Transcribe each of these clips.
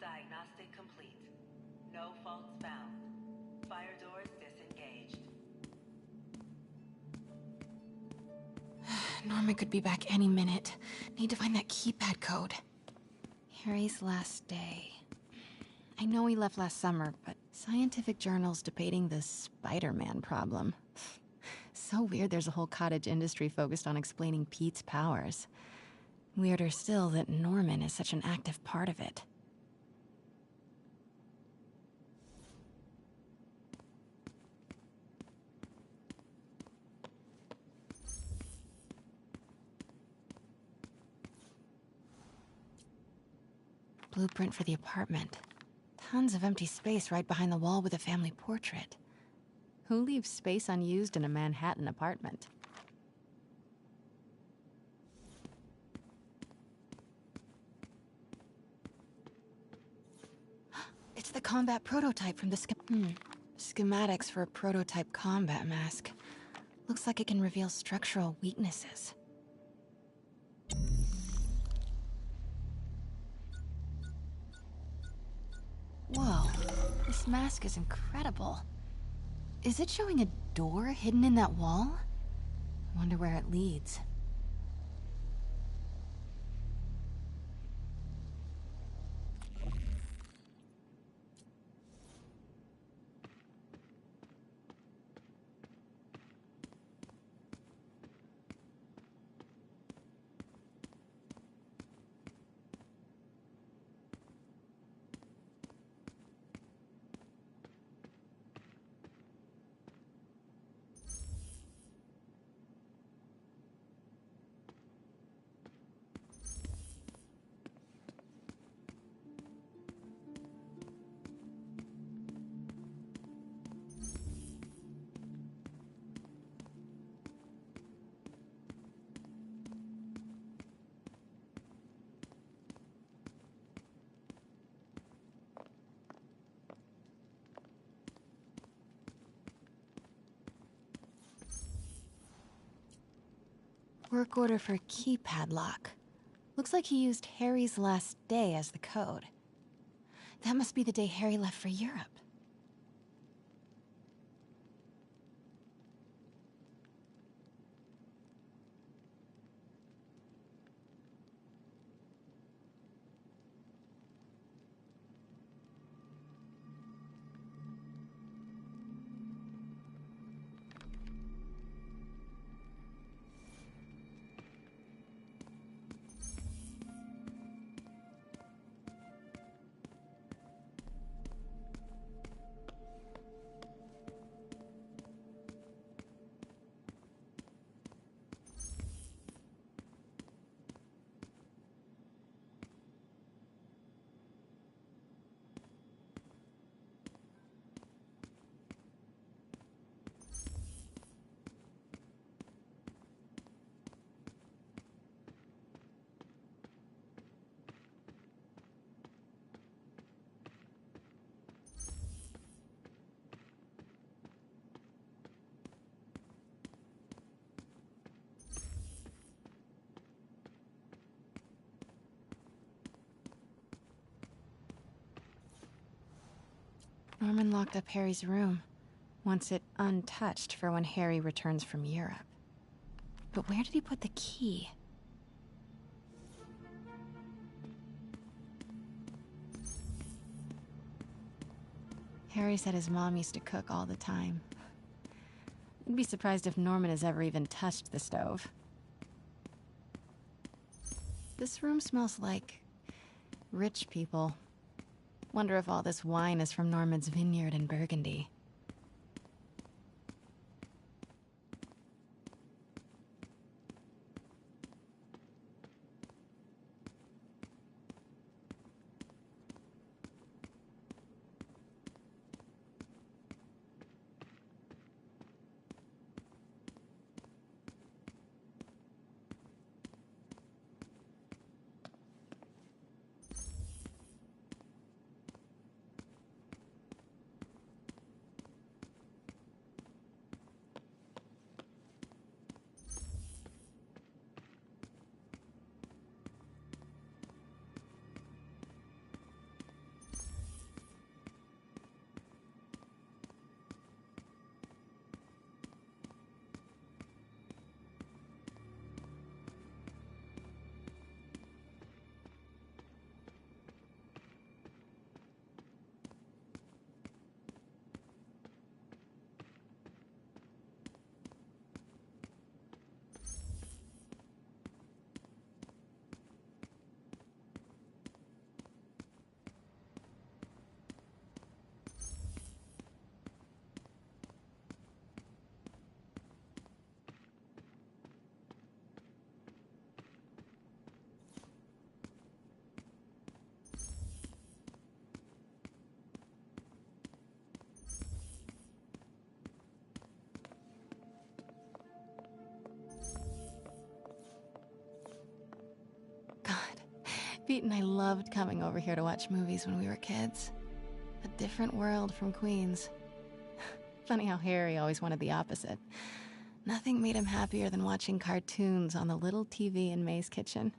Diagnostic complete. No faults found. Fire doors disengaged. Norman could be back any minute. Need to find that keypad code. Harry's last day. I know he left last summer, but scientific journals debating the Spider-Man problem. So weird there's a whole cottage industry focused on explaining Pete's powers. Weirder still that Norman is such an active part of it. Blueprint for the apartment. Tons of empty space right behind the wall with a family portrait. Who leaves space unused in a Manhattan apartment? It's the combat prototype from the schematics for a prototype combat mask. Looks like it can reveal structural weaknesses. Whoa, this mask is incredible. Is it showing a door hidden in that wall? I wonder where it leads. Work order for a keypad lock. Looks like he used Harry's last day as the code. That must be the day Harry left for Europe. Norman locked up Harry's room, wants it untouched for when Harry returns from Europe. But where did he put the key? Harry said his mom used to cook all the time. I'd be surprised if Norman has ever even touched the stove. This room smells like rich people. Wonder if all this wine is from Norman's vineyard in Burgundy. Pete and I loved coming over here to watch movies when we were kids. A different world from Queens. Funny how Harry always wanted the opposite. Nothing made him happier than watching cartoons on the little TV in May's kitchen.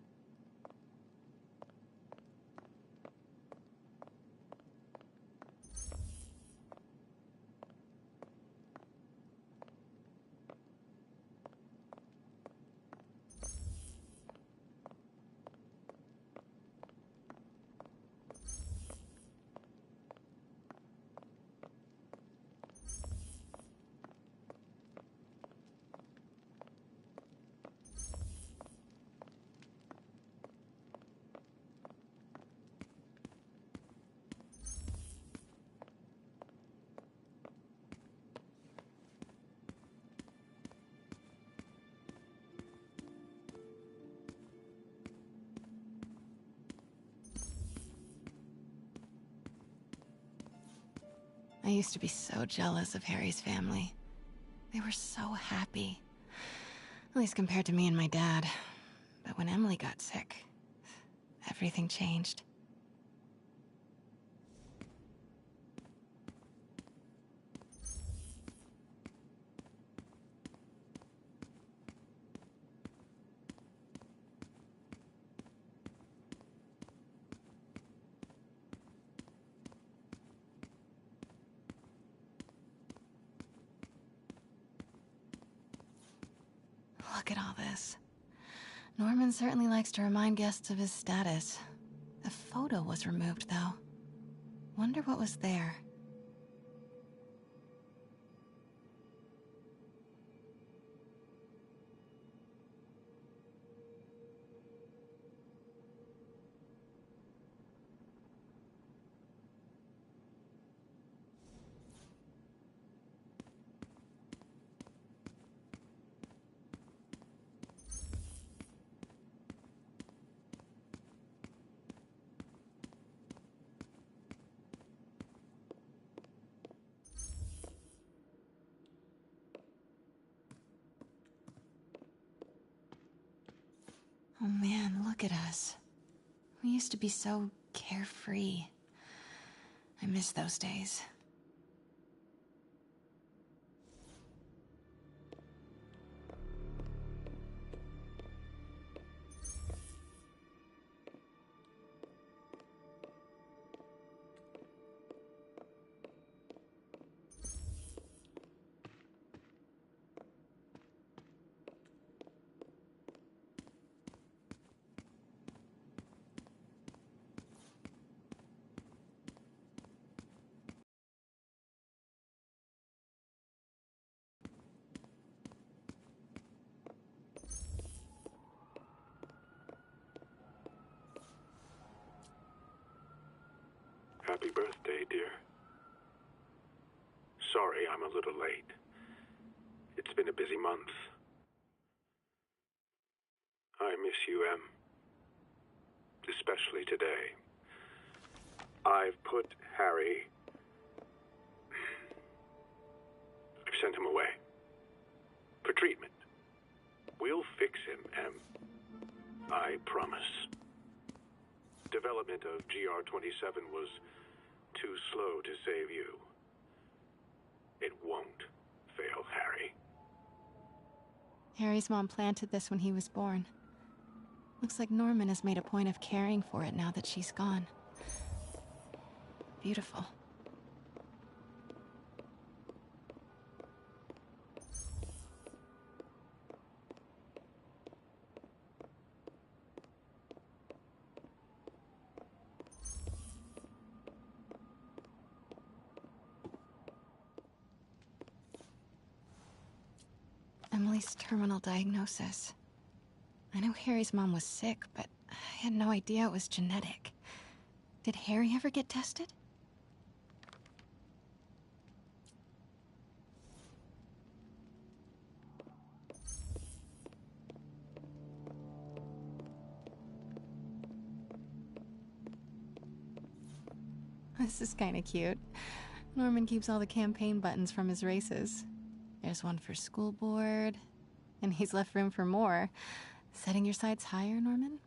I used to be so jealous of Harry's family. They were so happy. At least compared to me and my dad. But when Emily got sick, everything changed. Look at all this. Norman certainly likes to remind guests of his status. A photo was removed, though. Wonder what was there. Oh man, look at us. We used to be so carefree. I miss those days. Happy birthday, dear. Sorry I'm a little late. It's been a busy month. I miss you, Em. Especially today. I've put Harry... I've sent him away. For treatment. We'll fix him, Em. I promise. Development of GR-27 was too slow to save you. It won't fail Harry. Harry's mom planted this when he was born. Looks like Norman has made a point of caring for it now that she's gone. Beautiful. Emily's terminal diagnosis. I know Harry's mom was sick, but I had no idea it was genetic. Did Harry ever get tested? This is kinda cute. Norman keeps all the campaign buttons from his races. There's one for school board, and he's left room for more. Setting your sights higher, Norman?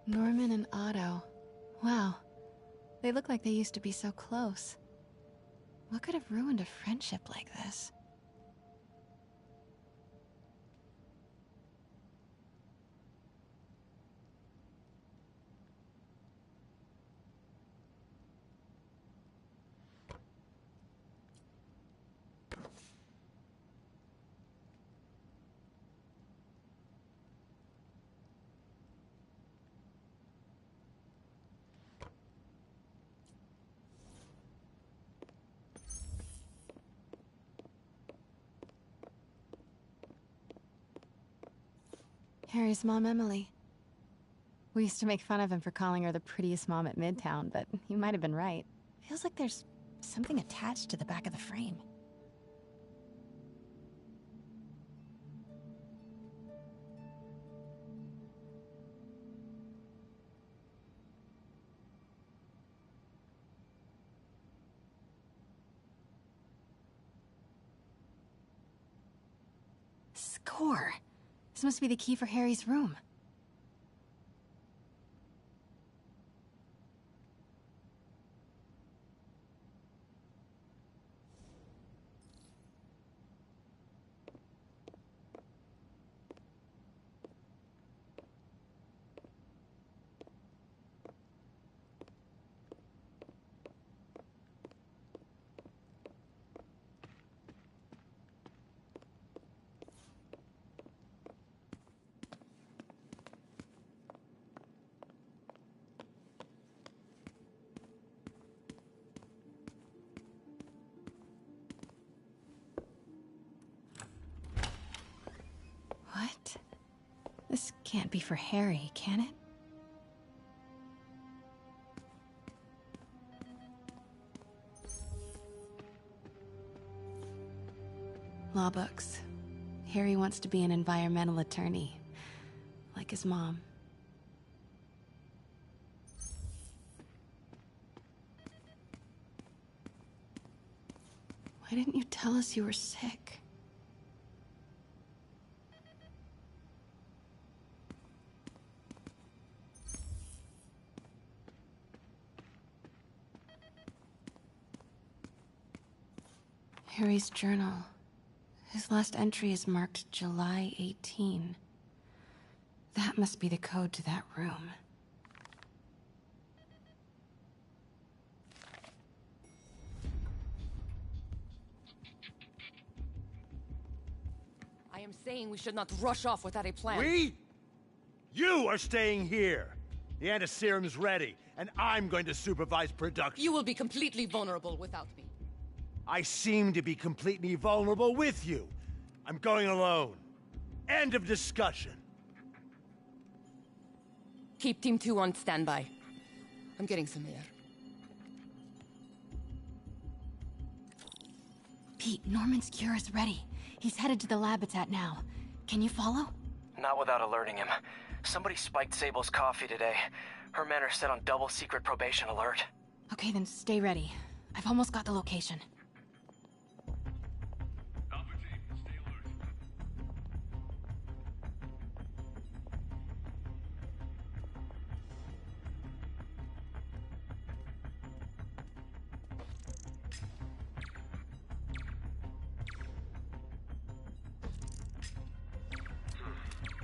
Norman and Otto. Wow. They look like they used to be so close. What could have ruined a friendship like this? Harry's mom, Emily. We used to make fun of him for calling her the prettiest mom at Midtown, but he might have been right. Feels like there's something attached to the back of the frame. Score! This must be the key for Harry's room. What? This can't be for Harry, can it? Law books. Harry wants to be an environmental attorney, like his mom. Why didn't you tell us you were sick? Harry's journal. His last entry is marked July 18. That must be the code to that room. I am saying we should not rush off without a plan. We? You are staying here. The antiserum's ready, and I'm going to supervise production. You will be completely vulnerable without me. I seem to be completely vulnerable with you. I'm going alone. End of discussion. Keep Team 2 on standby. I'm getting some air. Pete, Norman's cure is ready. He's headed to the lab it's at now. Can you follow? Not without alerting him. Somebody spiked Sable's coffee today. Her men are set on double secret probation alert. Okay, then stay ready. I've almost got the location. Alpha team, stay alert.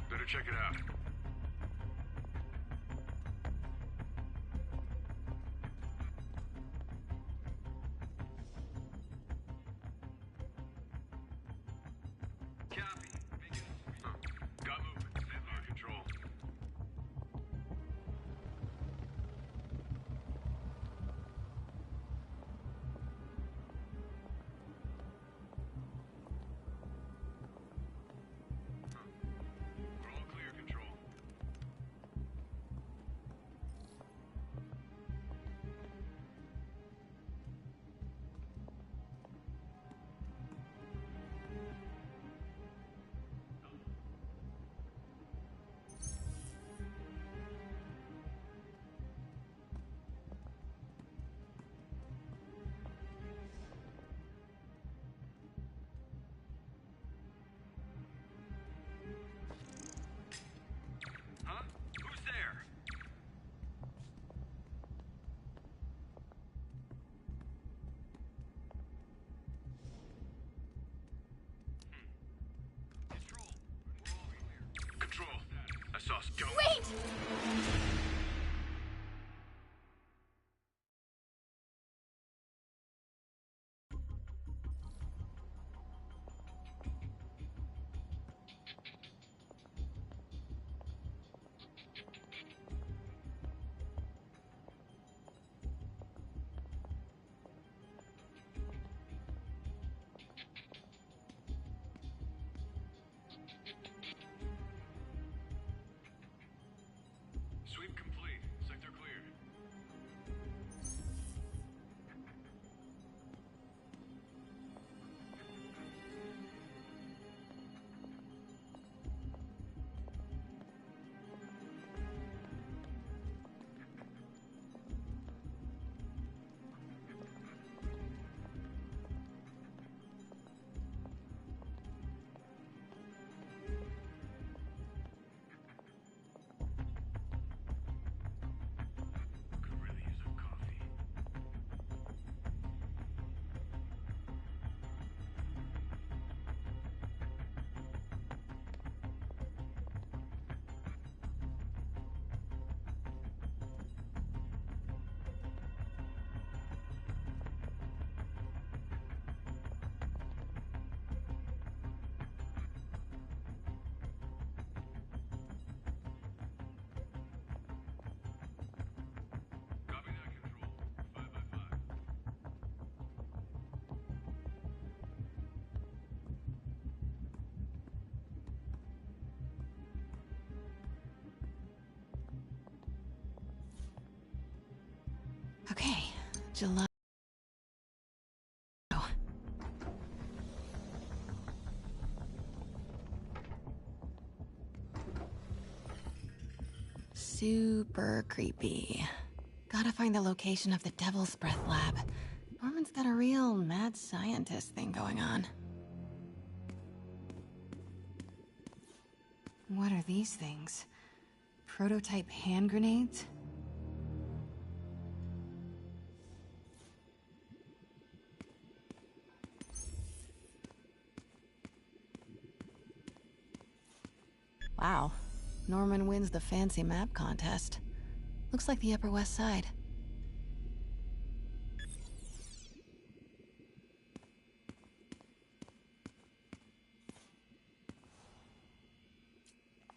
Better check it out. Copy. Got movement. Stand by. Control. We're all clear, Control. Okay, July. Super creepy. Gotta find the location of the Devil's Breath lab. Norman's got a real mad scientist thing going on. What are these things? Prototype hand grenades? Wow. Norman wins the fancy map contest. Looks like the Upper West Side.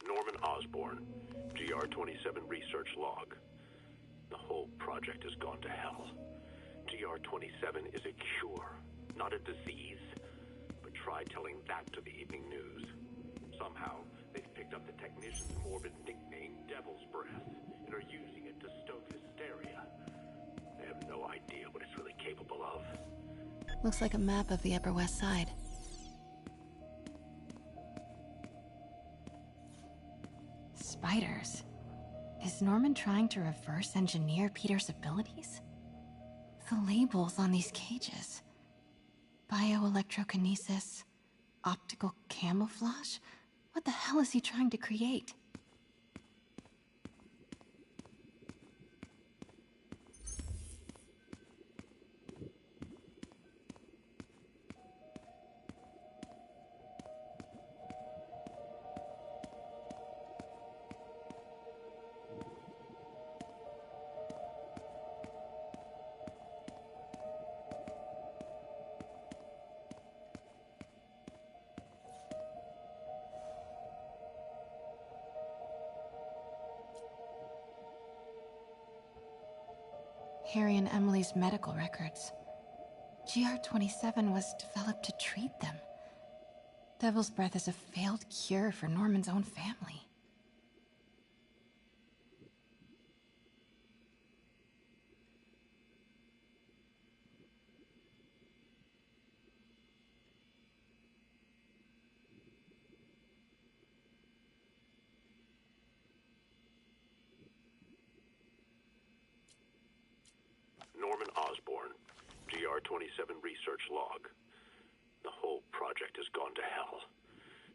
Norman Osborn, GR-27 research log. The whole project has gone to hell. GR-27 is a cure, not a disease. But try telling that to the evening news. Somehow, they've picked up the technician's morbid nickname, Devil's Breath, and are using it to stoke hysteria. They have no idea what it's really capable of. Looks like a map of the Upper West Side. Spiders. Is Norman trying to reverse engineer Peter's abilities? The labels on these cages. Bioelectrokinesis, optical camouflage? What the hell is he trying to create? Harry and Emily's medical records. GR-27 was developed to treat them. Devil's Breath is a failed cure for Norman's own family. Norman Osborn, GR-27 research log. The whole project has gone to hell.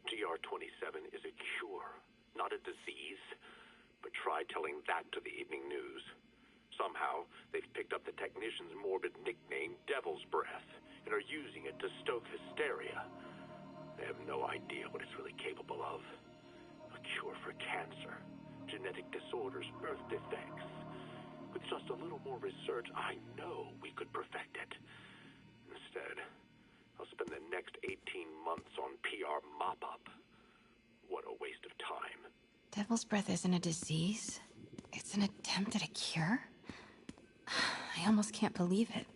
GR-27 is a cure, not a disease. But try telling that to the evening news. Somehow, they've picked up the technician's morbid nickname, Devil's Breath, and are using it to stoke hysteria. They have no idea what it's really capable of. A cure for cancer, genetic disorders, birth defects. With just a little more research, I know we could perfect it. Instead, I'll spend the next 18 months on PR mop-up. What a waste of time. Devil's Breath isn't a disease. It's an attempt at a cure? I almost can't believe it.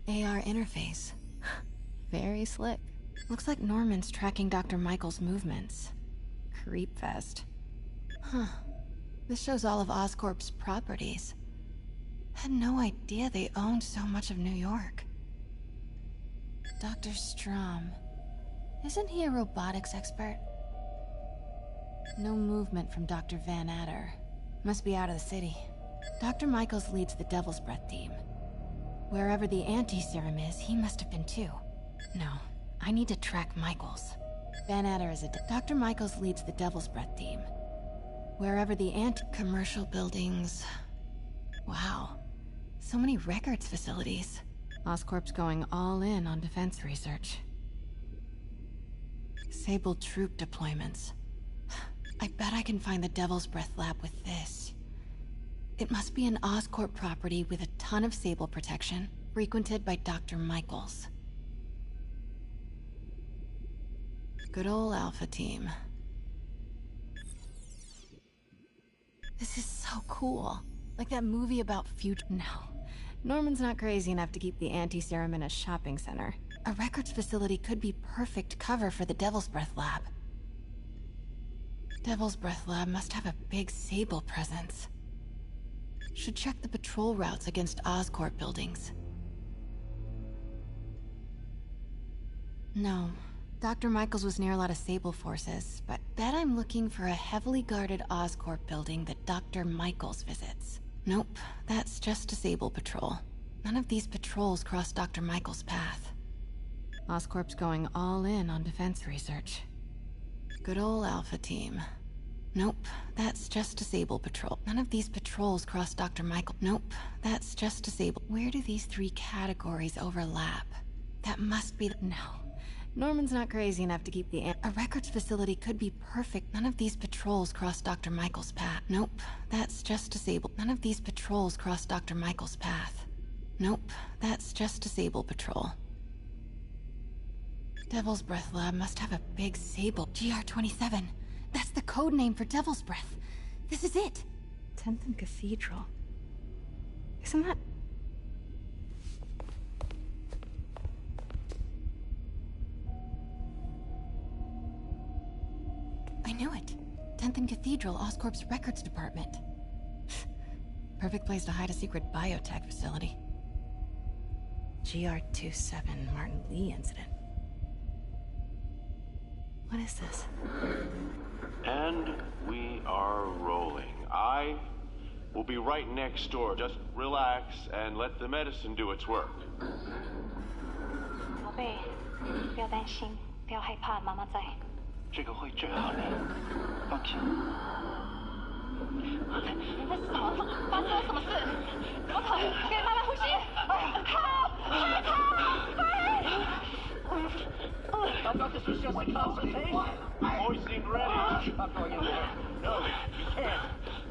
AR interface. Very slick. Looks like Norman's tracking Dr. Michael's movements. Creepfest. Huh. This shows all of Oscorp's properties. Had no idea they owned so much of New York. Dr. Strom. Isn't he a robotics expert? No movement from Dr. Van Adder. Must be out of the city. Dr. Michaels leads the Devil's Breath team. Wherever the anti-serum is, he must have been too. No, I need to track Michaels. Van Adder is Dr. Michaels leads the Devil's Breath team. Wherever the commercial buildings... Wow. So many records facilities. Oscorp's going all in on defense research. Sable troop deployments. I bet I can find the Devil's Breath lab with this. It must be an Oscorp property with a ton of Sable protection, frequented by Dr. Michaels. Good old Alpha team. This is so cool. Like that movie about future. No. Norman's not crazy enough to keep the anti-serum in a shopping center. A records facility could be perfect cover for the Devil's Breath lab. Devil's Breath lab must have a big Sable presence. Should check the patrol routes against Oscorp buildings. No. Dr. Michaels was near a lot of Sable forces, but bet I'm looking for a heavily guarded Oscorp building that Dr. Michaels visits. Nope, that's just a Sable patrol. None of these patrols cross Dr. Michaels' path. Oscorp's going all in on defense research. Good old Alpha team. Nope, that's just a Sable patrol. None of these patrols cross Dr. Michael. Nope, that's just a Sable. Where do these three categories overlap? That must be no. Norman's not crazy enough to keep the a records facility could be perfect. None of these patrols cross Dr. Michaels' path. Nope, that's just a Sable. None of these patrols cross Dr. Michaels' path. Nope, that's just a Sable patrol. Devil's Breath lab must have a big Sable. GR-27. That's the code name for Devil's Breath. This is it. 10th and Cathedral. Isn't that... I knew it. 10th and Cathedral, Oscorp's records department. Perfect place to hide a secret biotech facility. GR-27 Martin Lee incident. What is this? And we are rolling. I will be right next door. Just relax and let the medicine do its work. 宝贝，不要担心，不要害怕，妈妈在。这个会治好你，放心。你在什么？发生了什么事？我靠！给妈妈呼吸！I've got to suggest my concentration. Boys seem ready. I'm going in there. No, you can't.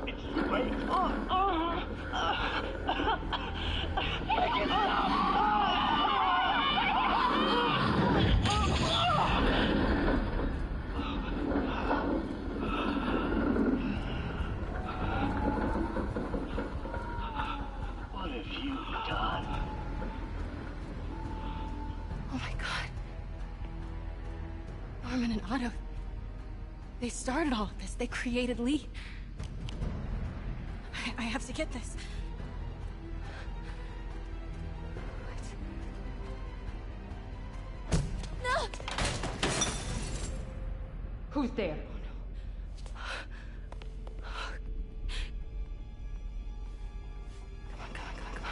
It's too late. Make it stop. What have you done? Oh my god. Norman and Otto. They started all of this. They created Lee. I have to get this. What? No! Who's there? Come on, come on, come on, come on.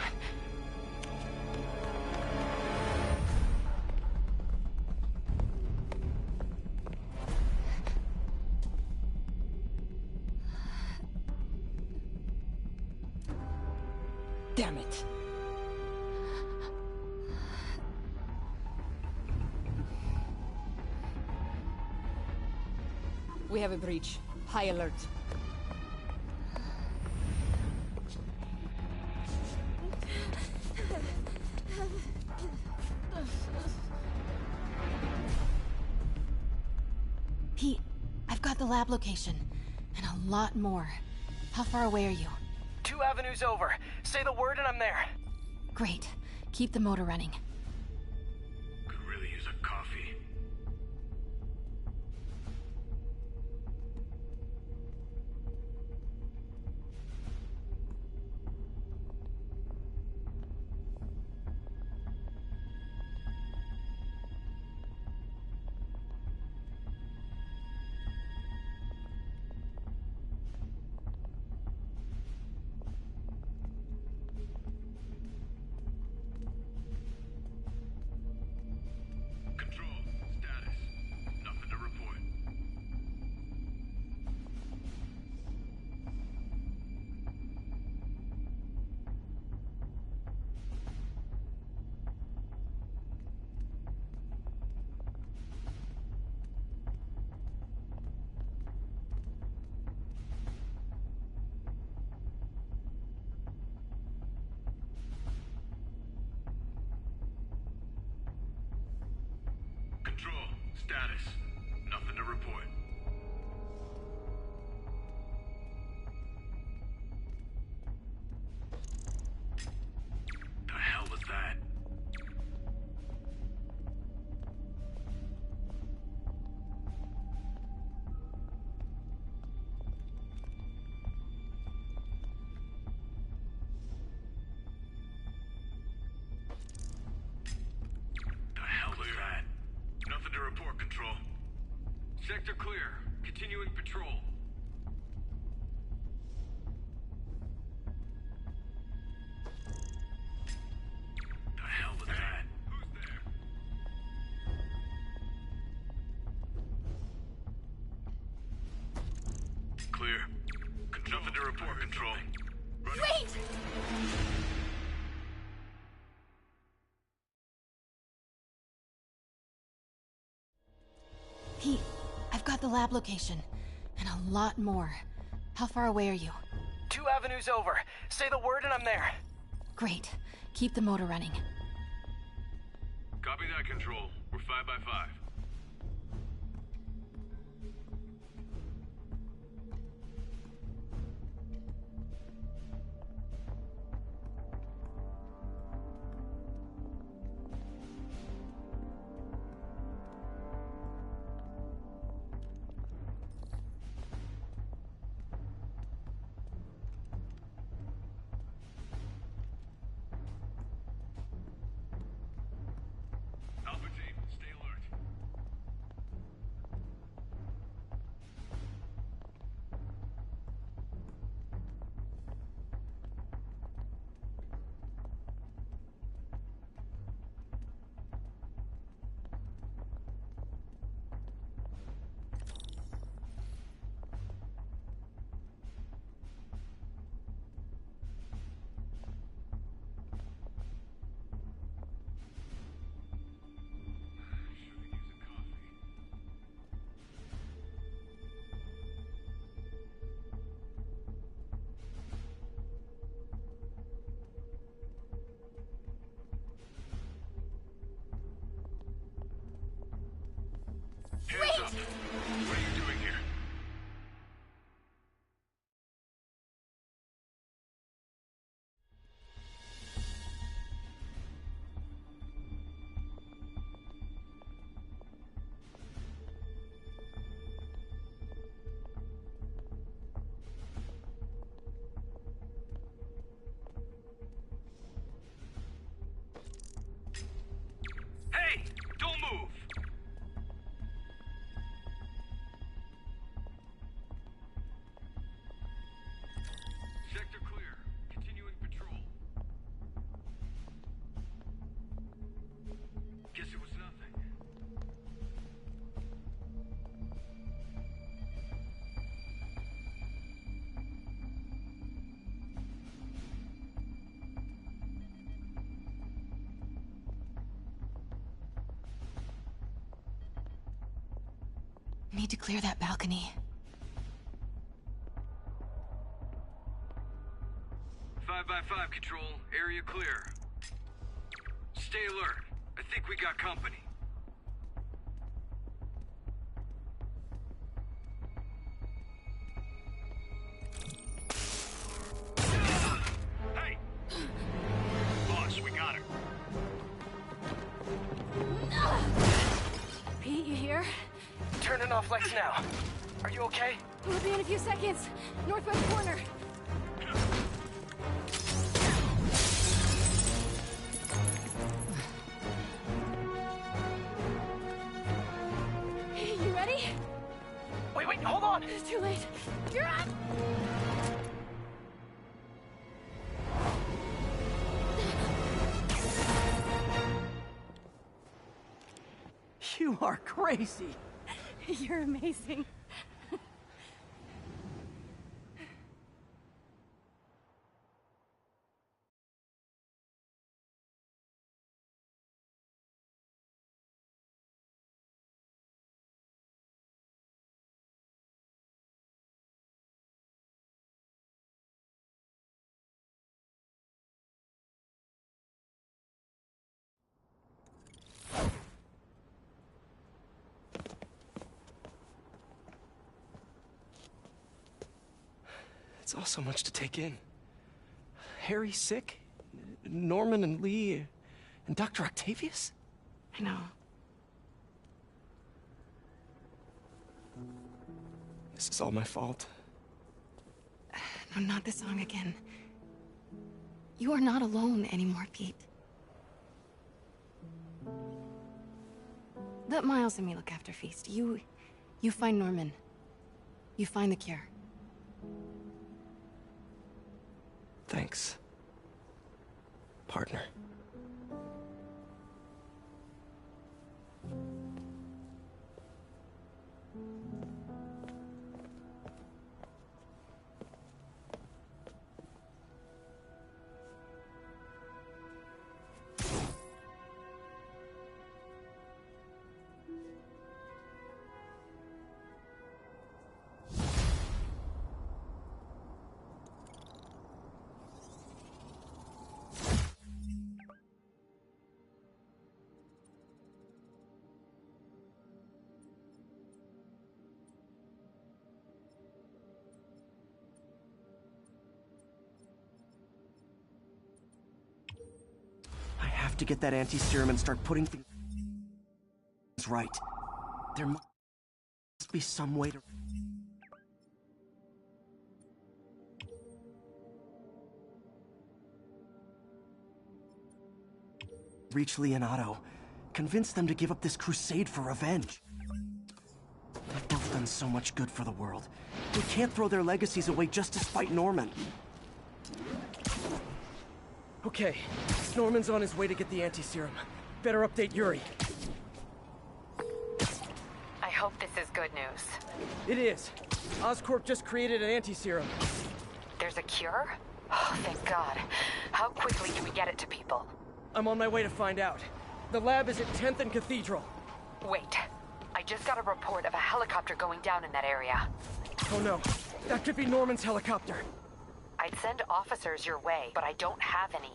Damn it. We have a breach. High alert. Pete, I've got the lab location. And a lot more. How far away are you? 2 avenues over. Say the word and I'm there. Great. Keep the motor running. Could really use a coffee. Control, status. Nothing to report. Control, status. Nothing to report. Sector clear. Continuing patrol. The hell was that? Who's there? Clear. Nothing to report, Control. Wait! Pete, I've got the lab location. And a lot more. How far away are you? 2 avenues over. Say the word and I'm there. Great. Keep the motor running. Copy that, Control. We're 5 by 5. Alpha team, stay alert. Hands up. What are you doing here? Hey! Don't move! Sector clear. Continuing patrol. Guess it was nothing. Need to clear that balcony. 5 by 5, Control. Area clear. Stay alert. I think we got company. Hey! Boss, we got her. Pete, you here? Turning off lights now. Are you okay? We'll be in a few seconds. Northwest corner. You ready? Wait, hold on! It's too late. You're up! You are crazy! You're amazing. It's all so much to take in. Harry sick? Norman and Lee and Dr. Octavius? I know. This is all my fault. No, not this song again. You are not alone anymore, Pete. Let Miles and me look after Feast. You You find Norman. You find the cure. Thanks, partner. I have to get that anti-serum and start putting things right. There must be some way to... reach Leonardo. Convince them to give up this crusade for revenge. They've both done so much good for the world. We can't throw their legacies away just to spite Norman. Okay, Norman's on his way to get the anti-serum. Better update Yuri. I hope this is good news. It is. Oscorp just created an anti-serum. There's a cure? Oh, thank God. How quickly do we get it to people? I'm on my way to find out. The lab is at 10th and Cathedral. Wait. I just got a report of a helicopter going down in that area. Oh no. That could be Norman's helicopter. I'd send officers your way, but I don't have any.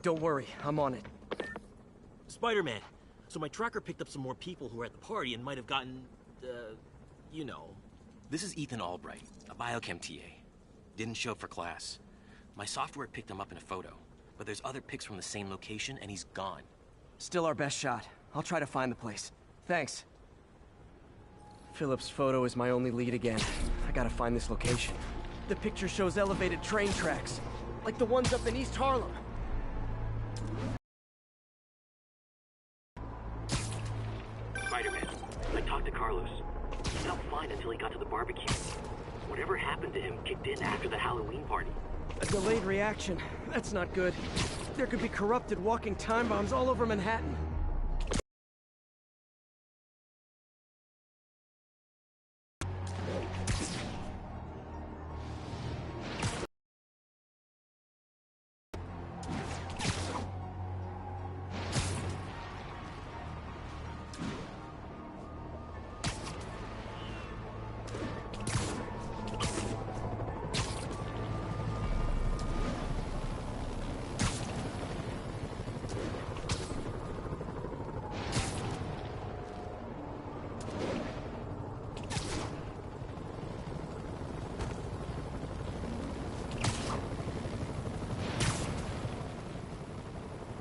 Don't worry, I'm on it. Spider-Man. So my tracker picked up some more people who were at the party and might have gotten, you know. This is Ethan Albright, a biochem TA. Didn't show up for class. My software picked him up in a photo, but there's other pics from the same location and he's gone. Still our best shot. I'll try to find the place. Thanks. Philip's photo is my only lead again. I gotta find this location. The picture shows elevated train tracks, like the ones up in East Harlem. Spider-Man, I talked to Carlos. He felt fine until he got to the barbecue. Whatever happened to him kicked in after the Halloween party. A delayed reaction. That's not good. There could be corrupted walking time bombs all over Manhattan.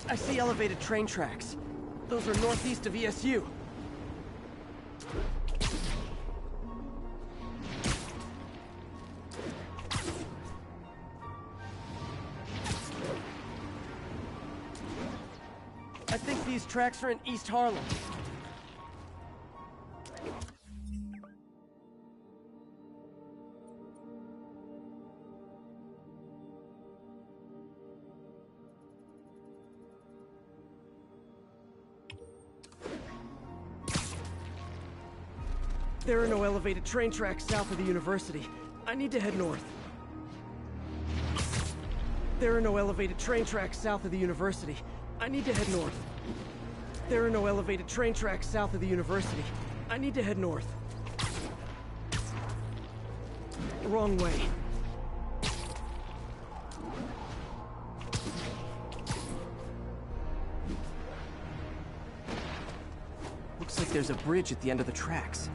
I see elevated train tracks. Those are northeast of ESU. I think these tracks are in East Harlem. There are no elevated train tracks south of the university. I need to head north. There are no elevated train tracks south of the university. I need to head north. There are no elevated train tracks south of the university. I need to head north. Wrong way. Looks like there's a bridge at the end of the tracks.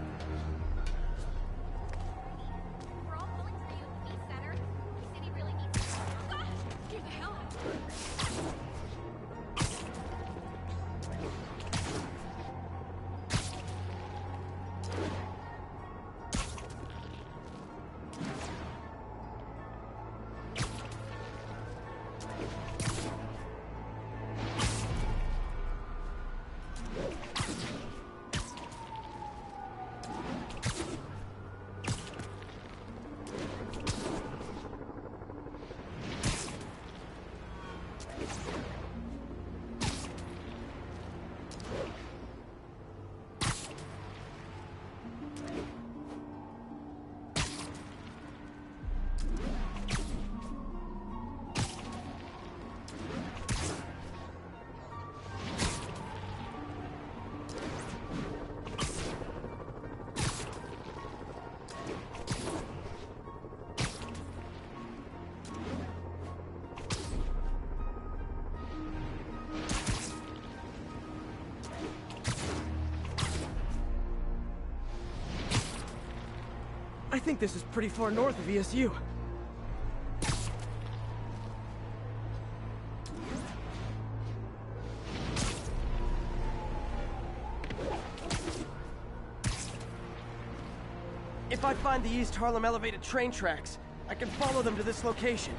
I think this is pretty far north of ESU. If I find the East Harlem elevated train tracks, I can follow them to this location.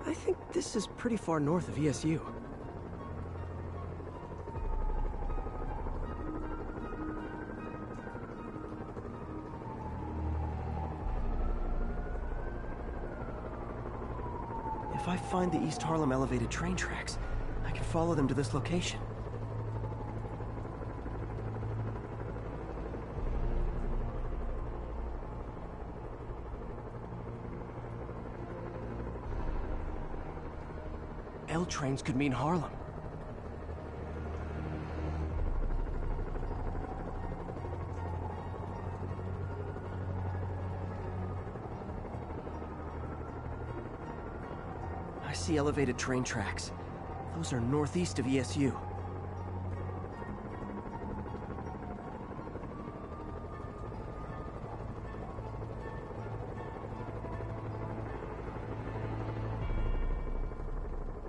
I think this is pretty far north of ESU. If I find the East Harlem elevated train tracks, I can follow them to this location. L trains could mean Harlem. I see elevated train tracks. Those are northeast of ESU.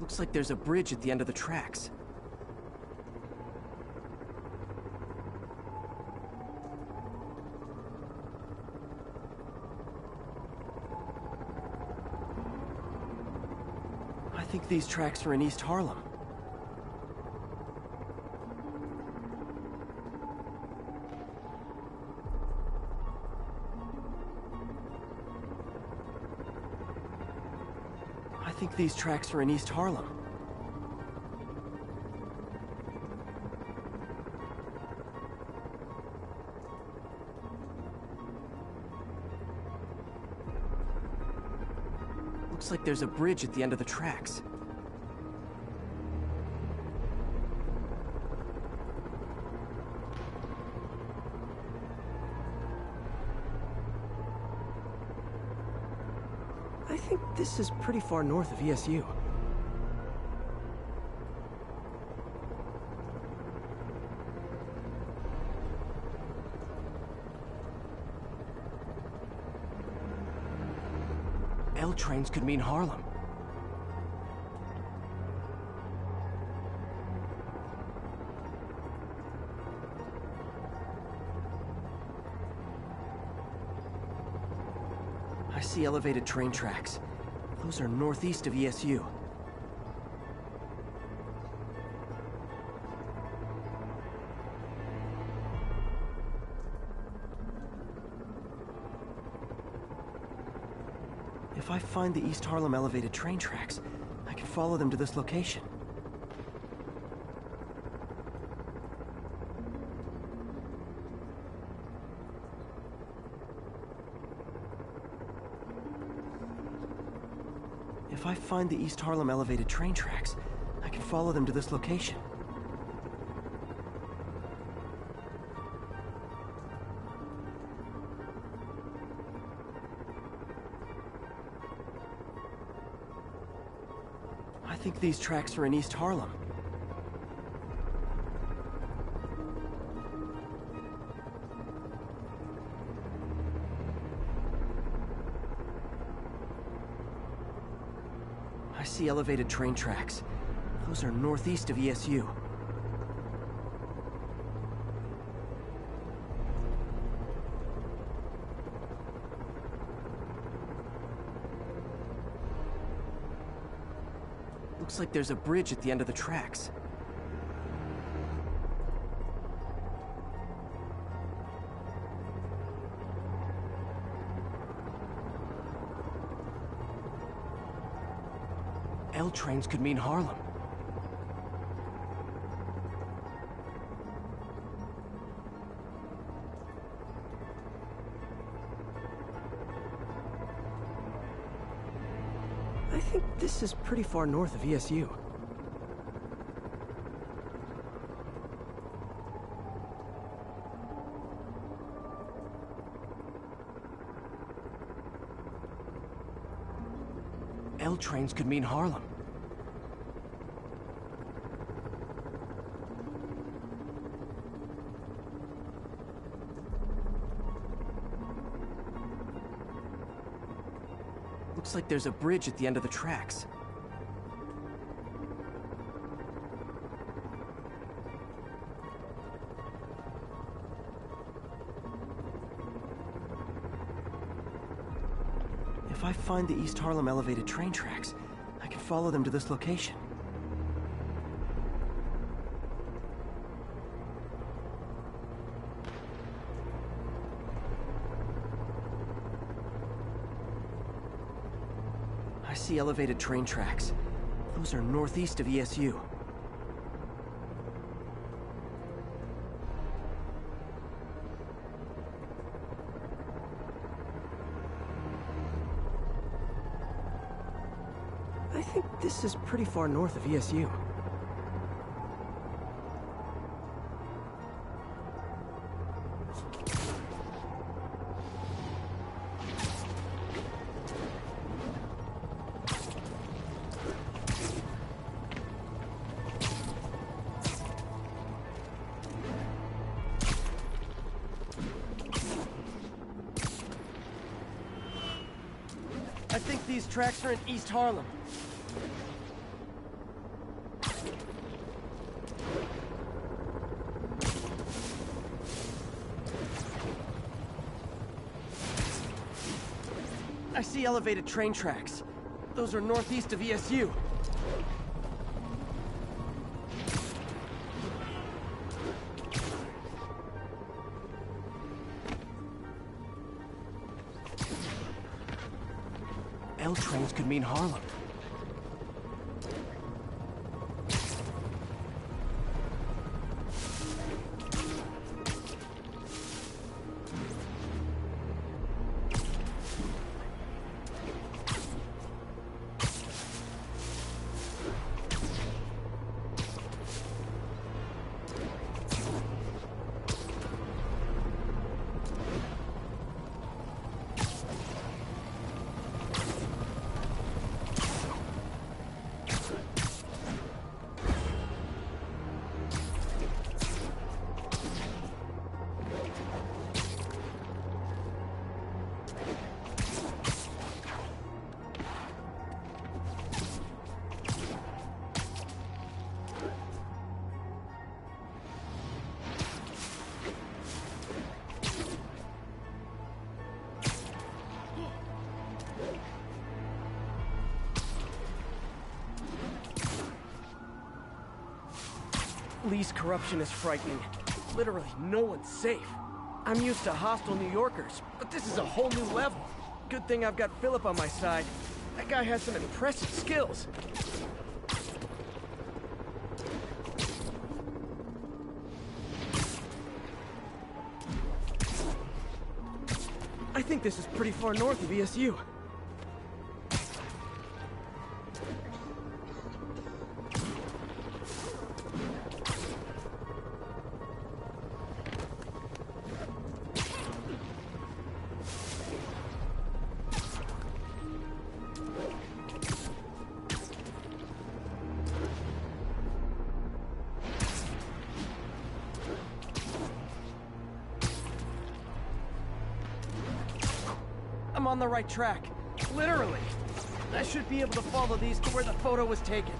Looks like there's a bridge at the end of the tracks. I think these tracks are in East Harlem. I think these tracks are in East Harlem. Looks like there's a bridge at the end of the tracks. I think this is pretty far north of ESU. L trains could mean Harlem. I see elevated train tracks. Those are northeast of ESU. If I find the East Harlem elevated train tracks, I can follow them to this location. If I find the East Harlem elevated train tracks, I can follow them to this location. I think these tracks are in East Harlem. I see elevated train tracks. Those are northeast of ESU. Looks like there's a bridge at the end of the tracks. L trains could mean Harlem. I think this is pretty far north of ESU. L trains could mean Harlem. Looks like there's a bridge at the end of the tracks. If I find the East Harlem elevated train tracks, I can follow them to this location. I see elevated train tracks. Those are northeast of ESU. I think this is pretty far north of ESU. I think these tracks are in East Harlem. I see elevated train tracks. Those are northeast of ESU. L trains could mean Harlem. Lee's corruption is frightening. Literally, no one's safe. I'm used to hostile New Yorkers, but this is a whole new level. Good thing I've got Philip on my side. That guy has some impressive skills. I think this is pretty far north of ESU. I'm on the right track. Literally. I should be able to follow these to where the photo was taken.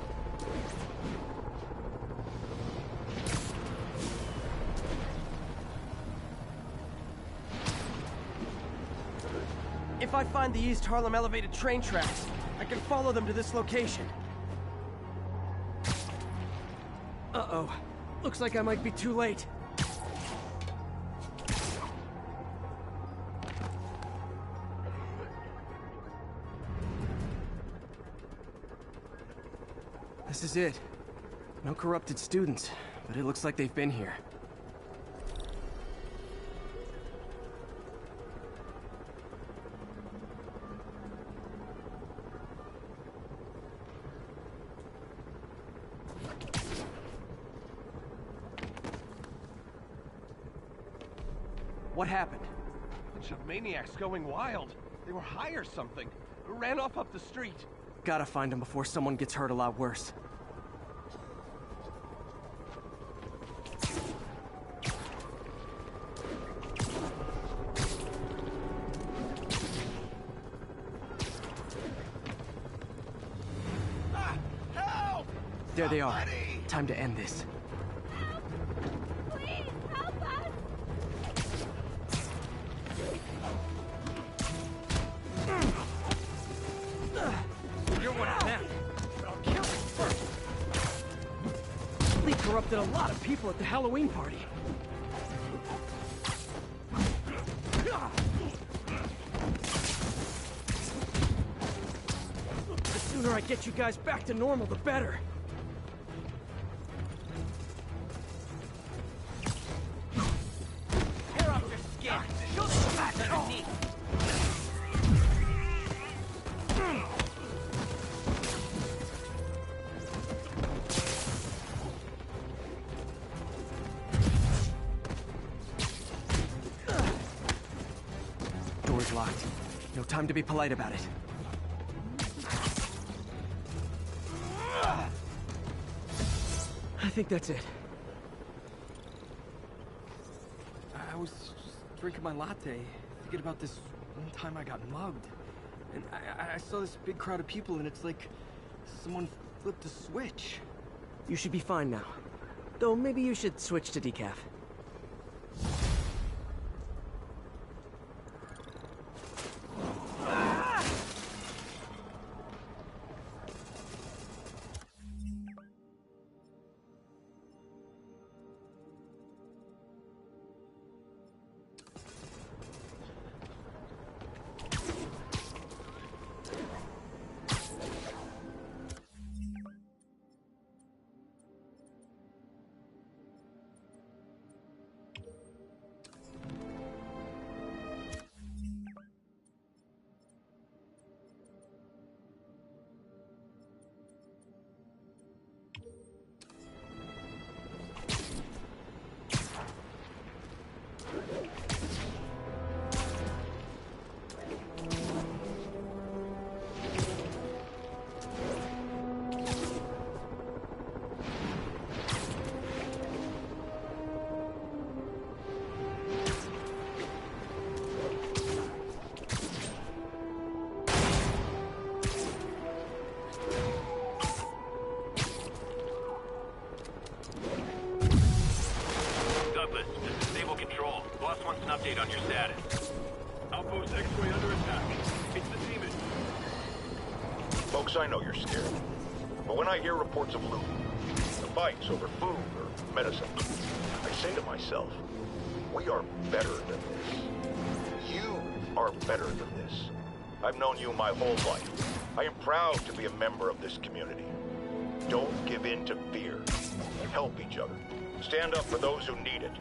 If I find the East Harlem elevated train tracks, I can follow them to this location. Uh-oh. Looks like I might be too late. This is it. No corrupted students, but it looks like they've been here. What happened? A bunch of maniacs going wild. They were high or something. Ran off up the street. Gotta find them before someone gets hurt a lot worse. Help! There they are. Time to end this. Corrupted a lot of people at the Halloween party. The sooner I get you guys back to normal, the better. Tear off your skin. Show them back underneath. Door's locked. No time to be polite about it. I think that's it. I was just drinking my latte, thinking about this one time I got mugged. And I saw this big crowd of people, and it's like someone flipped a switch. You should be fine now. Though maybe you should switch to decaf. update on your status. Outpost X-Ray under attack. It's the demon. Folks, I know you're scared. But when I hear reports of loot, the fights over food or medicine, I say to myself, we are better than this. You are better than this. I've known you my whole life. I am proud to be a member of this community. Don't give in to fear. Help each other. Stand up for those who need it.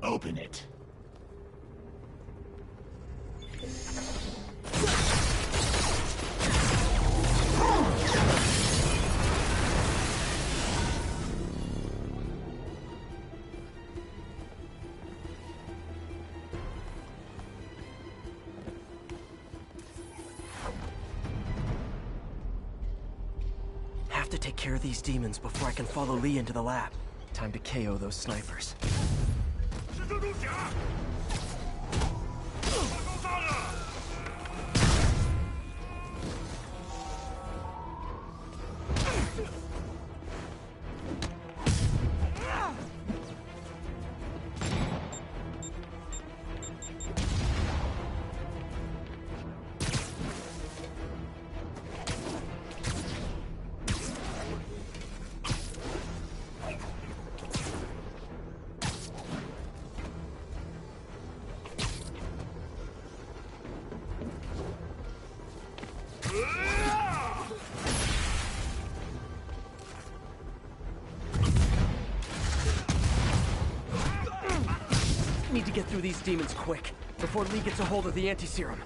Open it. Have to take care of these demons before I can follow Lee into the lab. Time to KO those snipers. get through these demons quick, before Lee gets a hold of the anti-serum.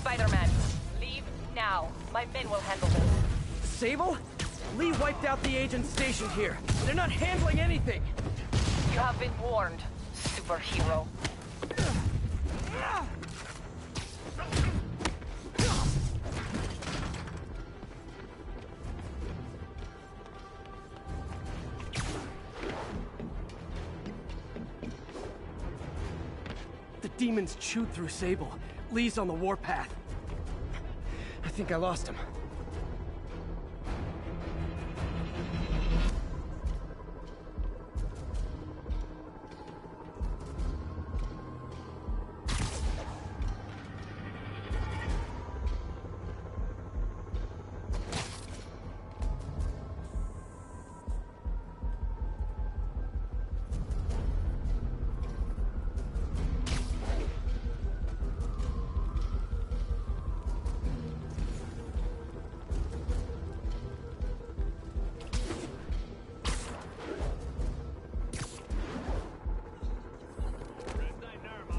Spider-Man, leave now. My men will handle this. Sable? Lee wiped out the agents stationed here. They're not handling anything. You have been warned, superhero. The demons chewed through Sable. Lee's on the warpath. I think I lost him.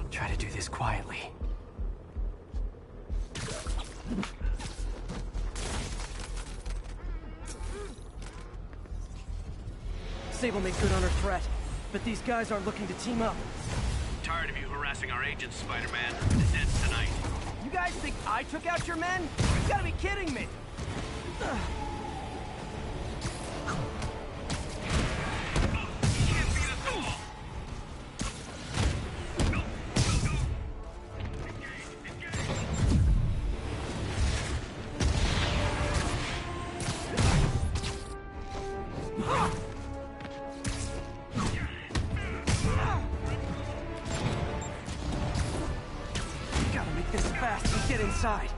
Try to do this quietly. Sable made good on her threat, but these guys aren't looking to team up. Tired of you harassing our agents, Spider-Man. This ends tonight. You guys think I took out your men? You gotta be kidding me! Gotta make this fast and get inside.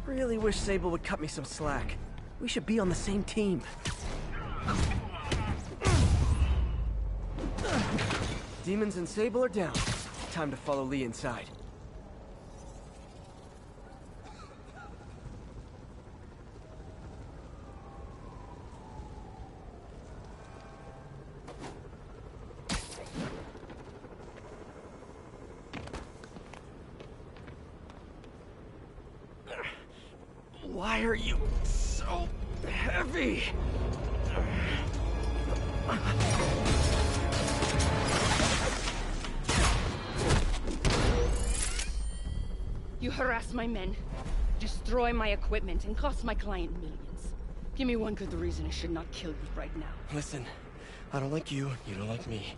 Really wish Sable would cut me some slack. We should be on the same team. Demons and Sable are down. Time to follow Lee inside. Why are you so heavy? You harass my men, destroy my equipment, and cost my client millions. Give me one good reason I should not kill you right now. Listen, I don't like you, you don't like me.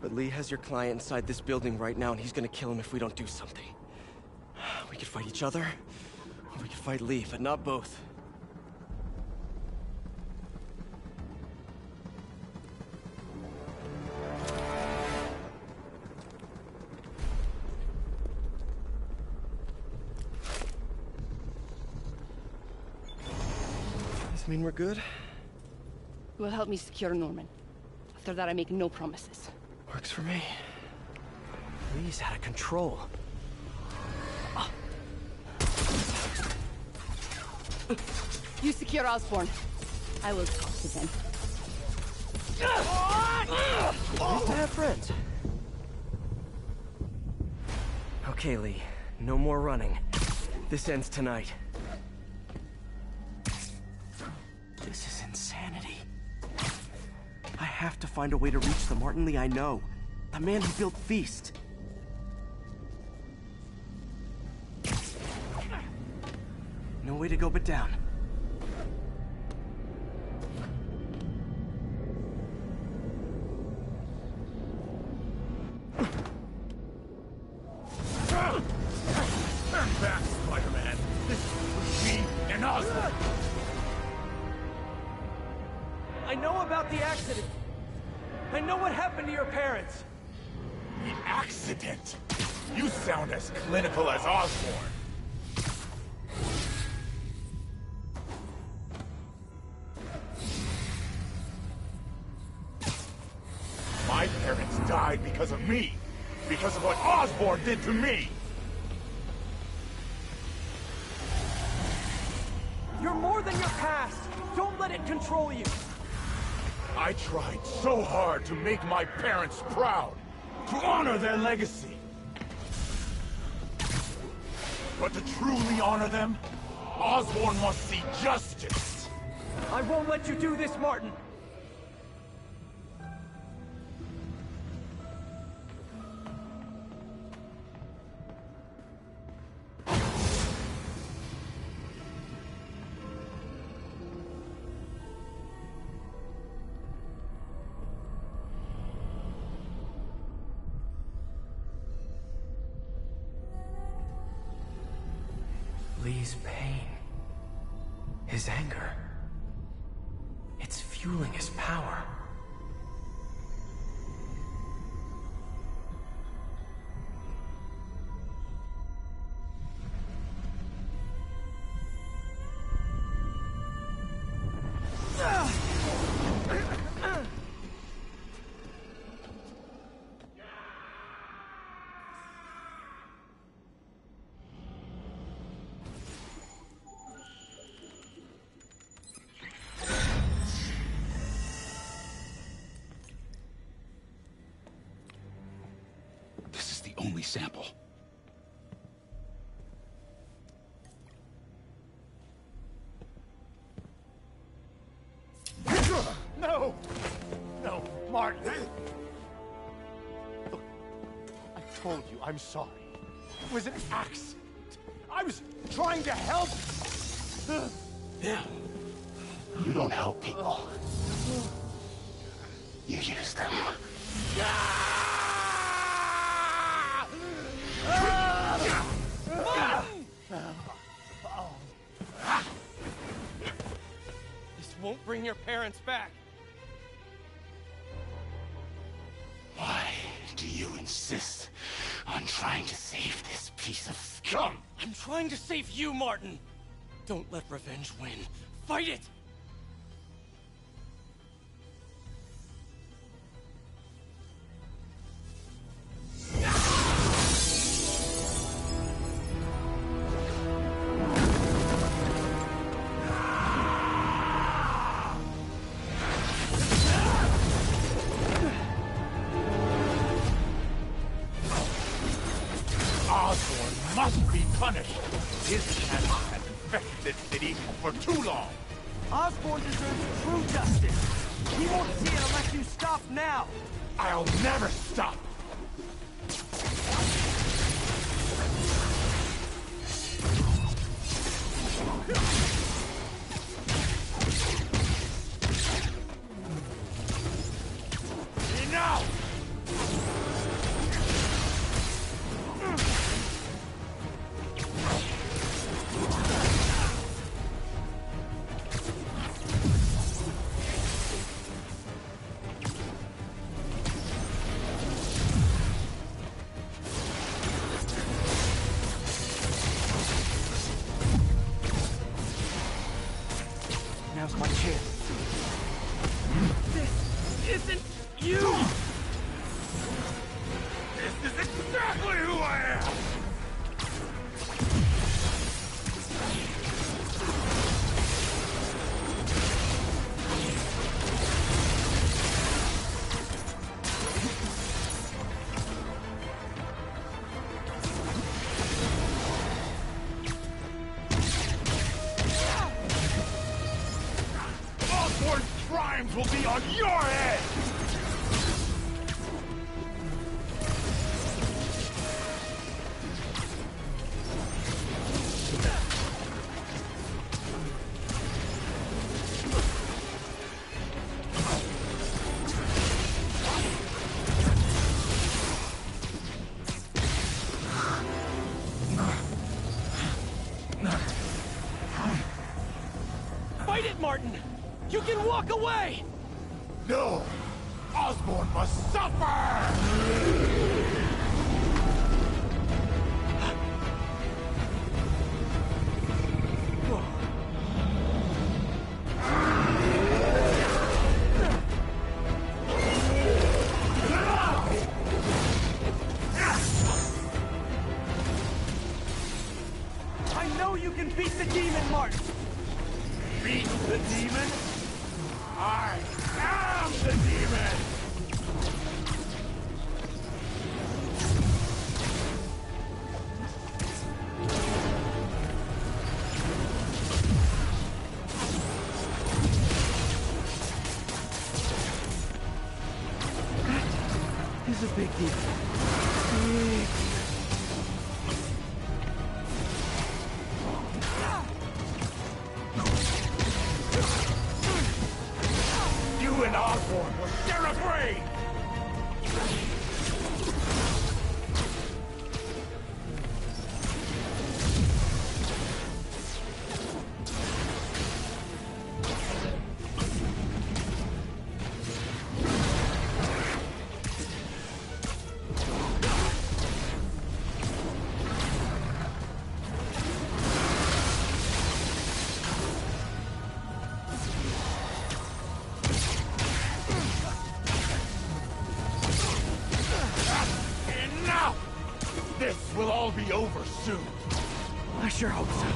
But Lee has your client inside this building right now, and he's gonna kill him if we don't do something. We could fight each other, or we could fight Lee, but not both. Does mean we're good? You will help me secure Norman. After that, I make no promises. Works for me. Lee's out of control. You secure Osborn. I will talk to them. Nice to have friends. Okay, Lee. No more running. This ends tonight. This is insanity. I have to find a way to reach the Martin Lee I know. The man who built Feast. No way to go but down. Turn back, Spider-Man. This is me and Osborn. I know about the accident. I know what happened to your parents. The accident? You sound as clinical as Osborn. My parents died because of me. Because of what Osborn did to me. You're more than your past. Don't let it control you. I tried so hard to make my parents proud, to honor their legacy. But to truly honor them, Osborn must see justice. I won't let you do this, Martin. Lee's pain, his anger, it's fueling his power. Only sample. No! No, Martin! Look, I told you I'm sorry. It was an accident. I was trying to help. Yeah. You don't help people. You use them. This won't bring your parents back. Why do you insist on trying to save this piece of scum? I'm trying to save you, Martin. Don't let revenge win. Fight it! Osborn must be punished. His shadow has infected this city for too long. Osborn deserves true justice. He won't see it unless you stop now. I'll never stop. Enough! will be on your head! Fight it, Martin! You can walk away! No! Osborn must suffer! I know you can beat the demon, Martin! Beat the demon? I am the demon! That is a big deal. Big. You and Osborn will share a grave! Enough! This will all be over soon. I sure hope so.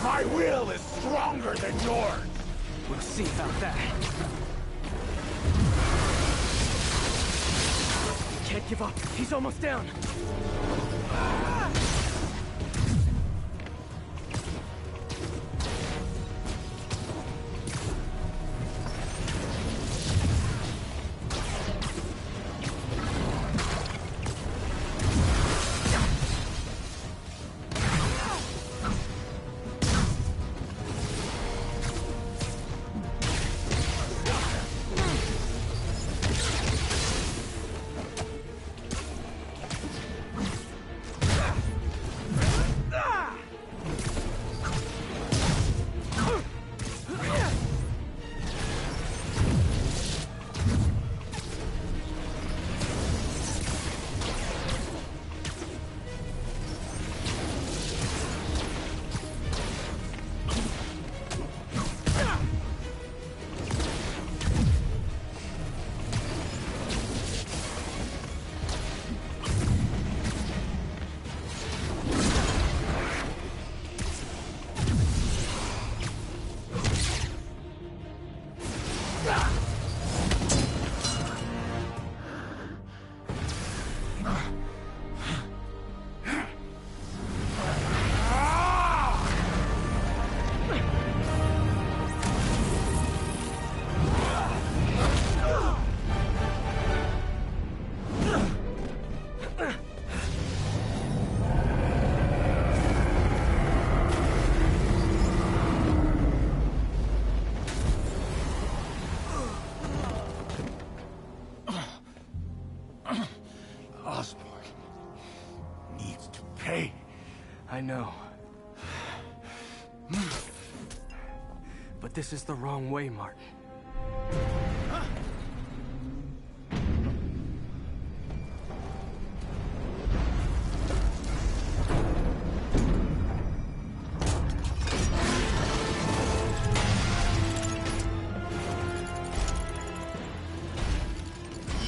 My will is stronger than yours! We'll see about that. Can't give up. He's almost down. I know. But this is the wrong way, Martin.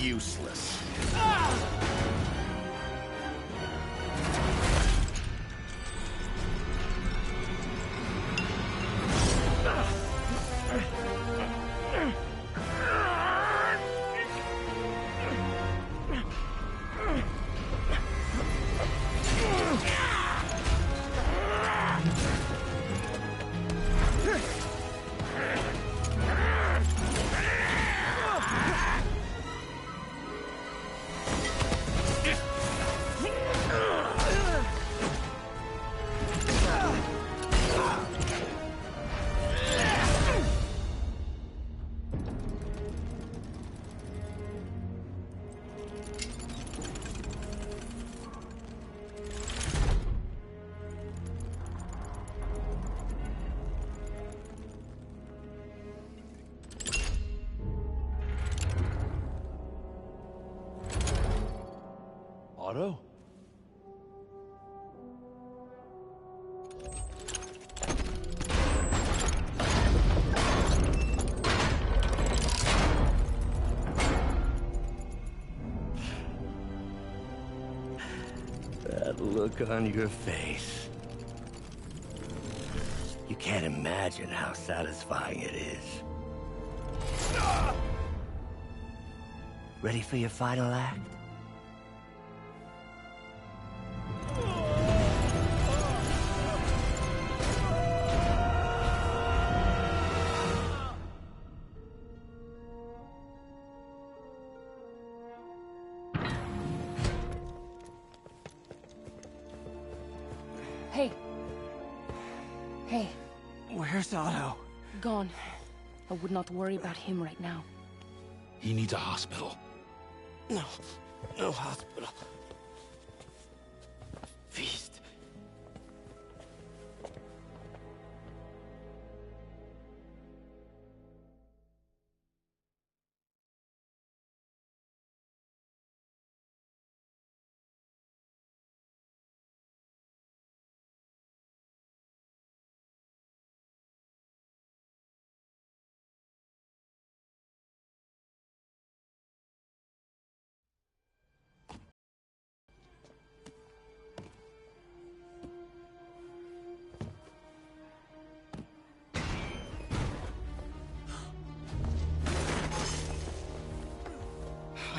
Useless. Otto? That look on your face. You can't imagine how satisfying it is. Ready for your final act? Hey. Hey. Where's Otto? Gone. I would not worry about him right now. He needs a hospital. No. No hospital. Feast.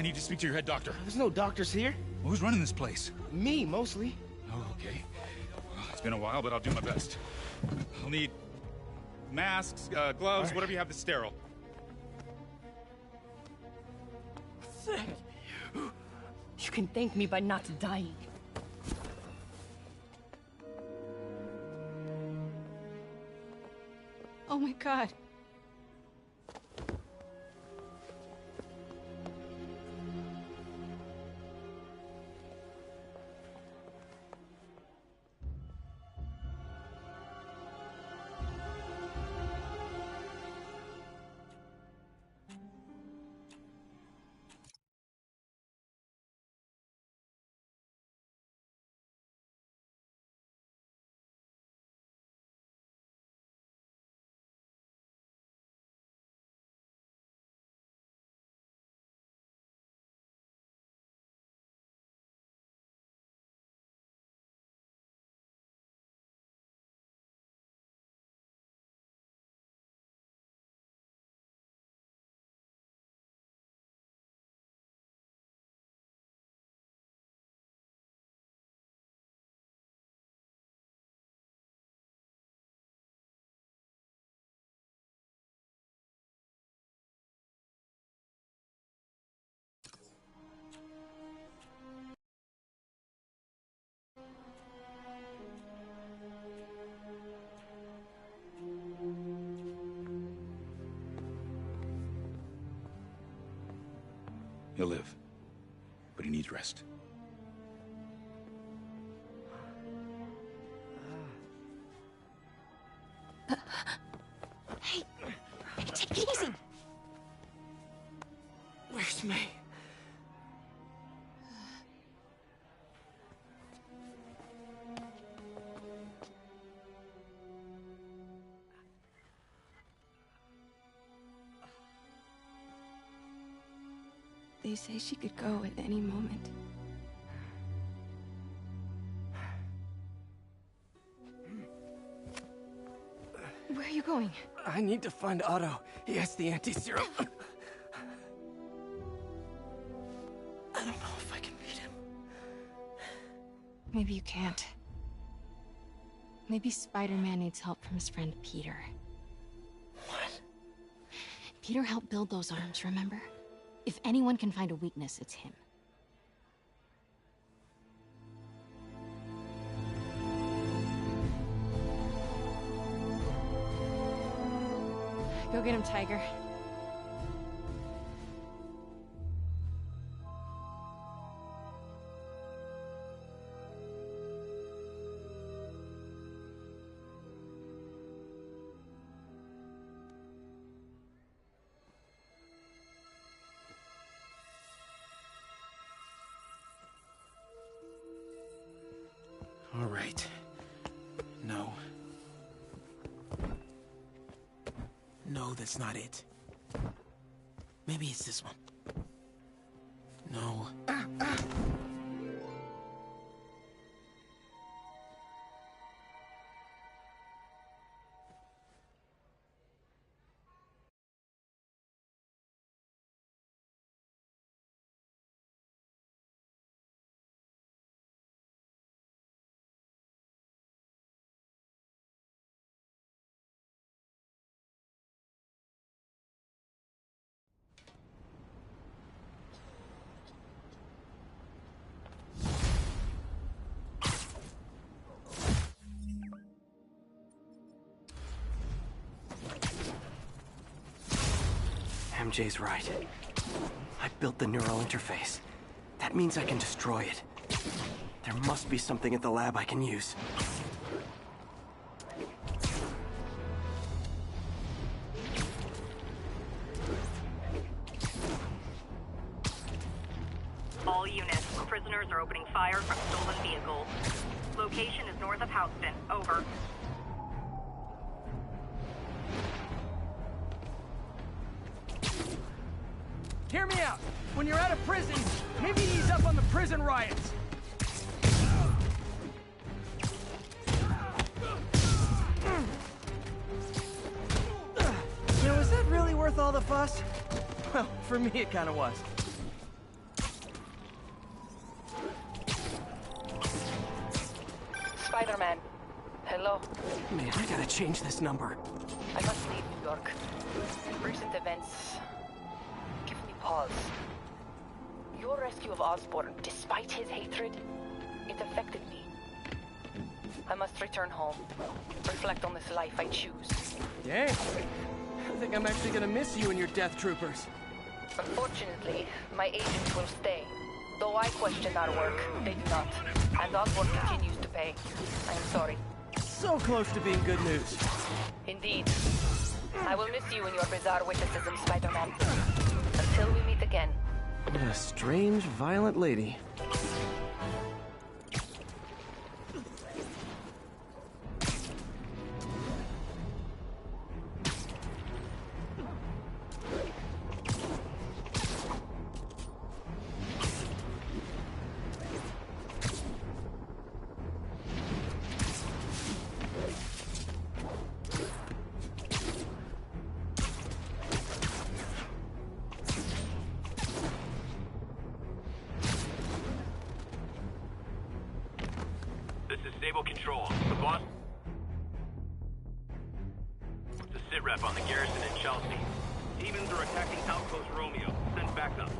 I need to speak to your head doctor. There's no doctors here. Who's running this place? Me, mostly. Oh, okay. Well, it's been a while, but I'll do my best. I'll need masks, gloves, right. whatever you have that's sterile. Thank you. You can thank me by not dying. Oh my god. He'll live, but he needs rest. Hey, take it easy. Where's May? They say she could go at any moment. Where are you going? I need to find Otto. He has the anti-serum. I don't know if I can beat him. Maybe you can't. Maybe Spider-Man needs help from his friend Peter. What? Peter helped build those arms, remember? If anyone can find a weakness, it's him. Go get him, Tiger. All right. No. No, that's not it. Maybe it's this one. No. MJ's right. I built the neural interface. That means I can destroy it. There must be something at the lab I can use. All units, prisoners are opening fire from stolen vehicles. Location is north of Houston. Over. Hear me out. When you're out of prison, maybe ease up on the prison riots. Now, was that really worth all the fuss? Well, for me, it kind of was. Spider-Man. Hello. Man, I gotta change this number. I must leave New York. Recent events give me pause. Your rescue of Osborn, despite his hatred, it affected me. I must return home. Reflect on this life I choose. Dang. I think I'm actually gonna miss you and your death troopers. Unfortunately, my agents will stay. Though I question our work, they do not. And Osborn continues to pay. I am sorry. So close to being good news. Indeed. I will miss you and your bizarre witticism, Spider-Man. Until we meet again. What a strange, violent lady. Stable Control. The boss... The sit-rep on the garrison in Chelsea. Demons are attacking Outpost Romeo. Send backup.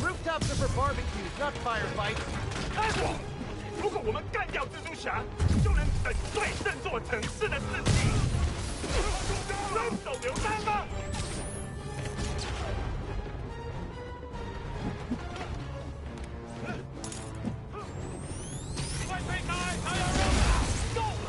Rooftops are for barbecues, not firefights. 开火！如果我们干掉蜘蛛侠，就能粉碎这座城市的自己。伸手榴弹吗？快推开！他要让够了！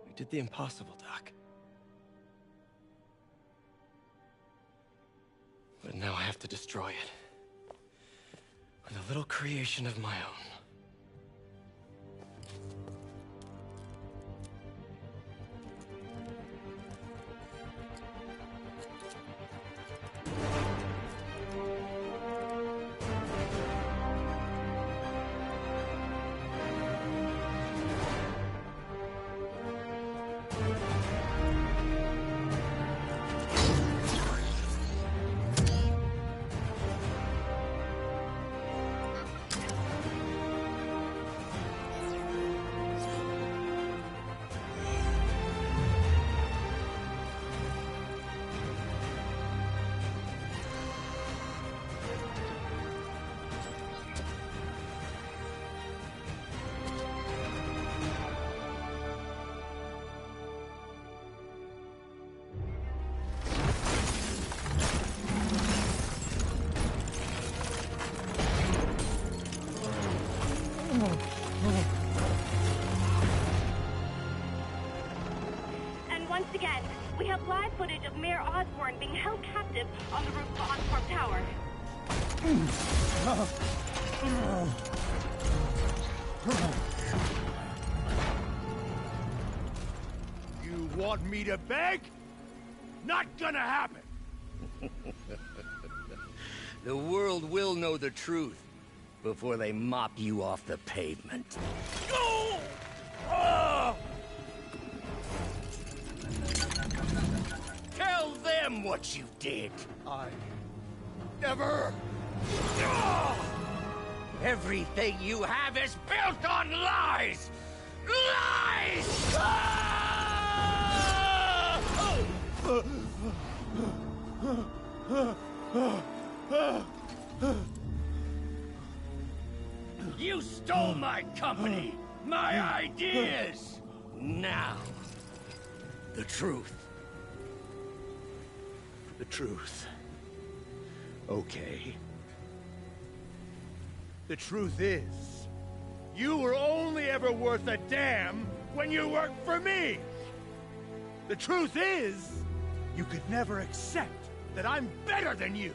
We did the impossible, Doc. But now I have to destroy it. With a little creation of my own. once again. We have live footage of Mayor Osborn being held captive on the roof of Oscorp Tower. You want me to beg? Not gonna happen! The world will know the truth before they mop you off the pavement. Go! Oh! Tell them what you did. I never... Everything you have is built on lies! Lies! You stole my company, my ideas! Now, the truth. The truth. Okay. The truth is, you were only ever worth a damn when you worked for me! The truth is, you could never accept that I'm better than you!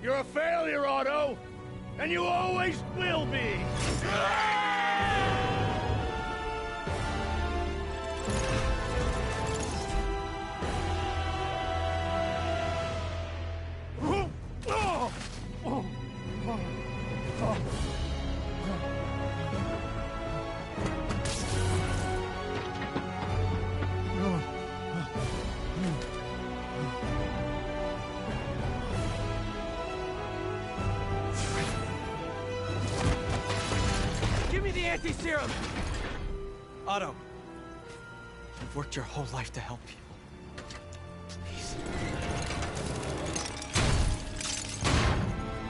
You're a failure, Otto! And you always will be! Give me the anti-serum! Otto, you've worked your whole life to help people. Please.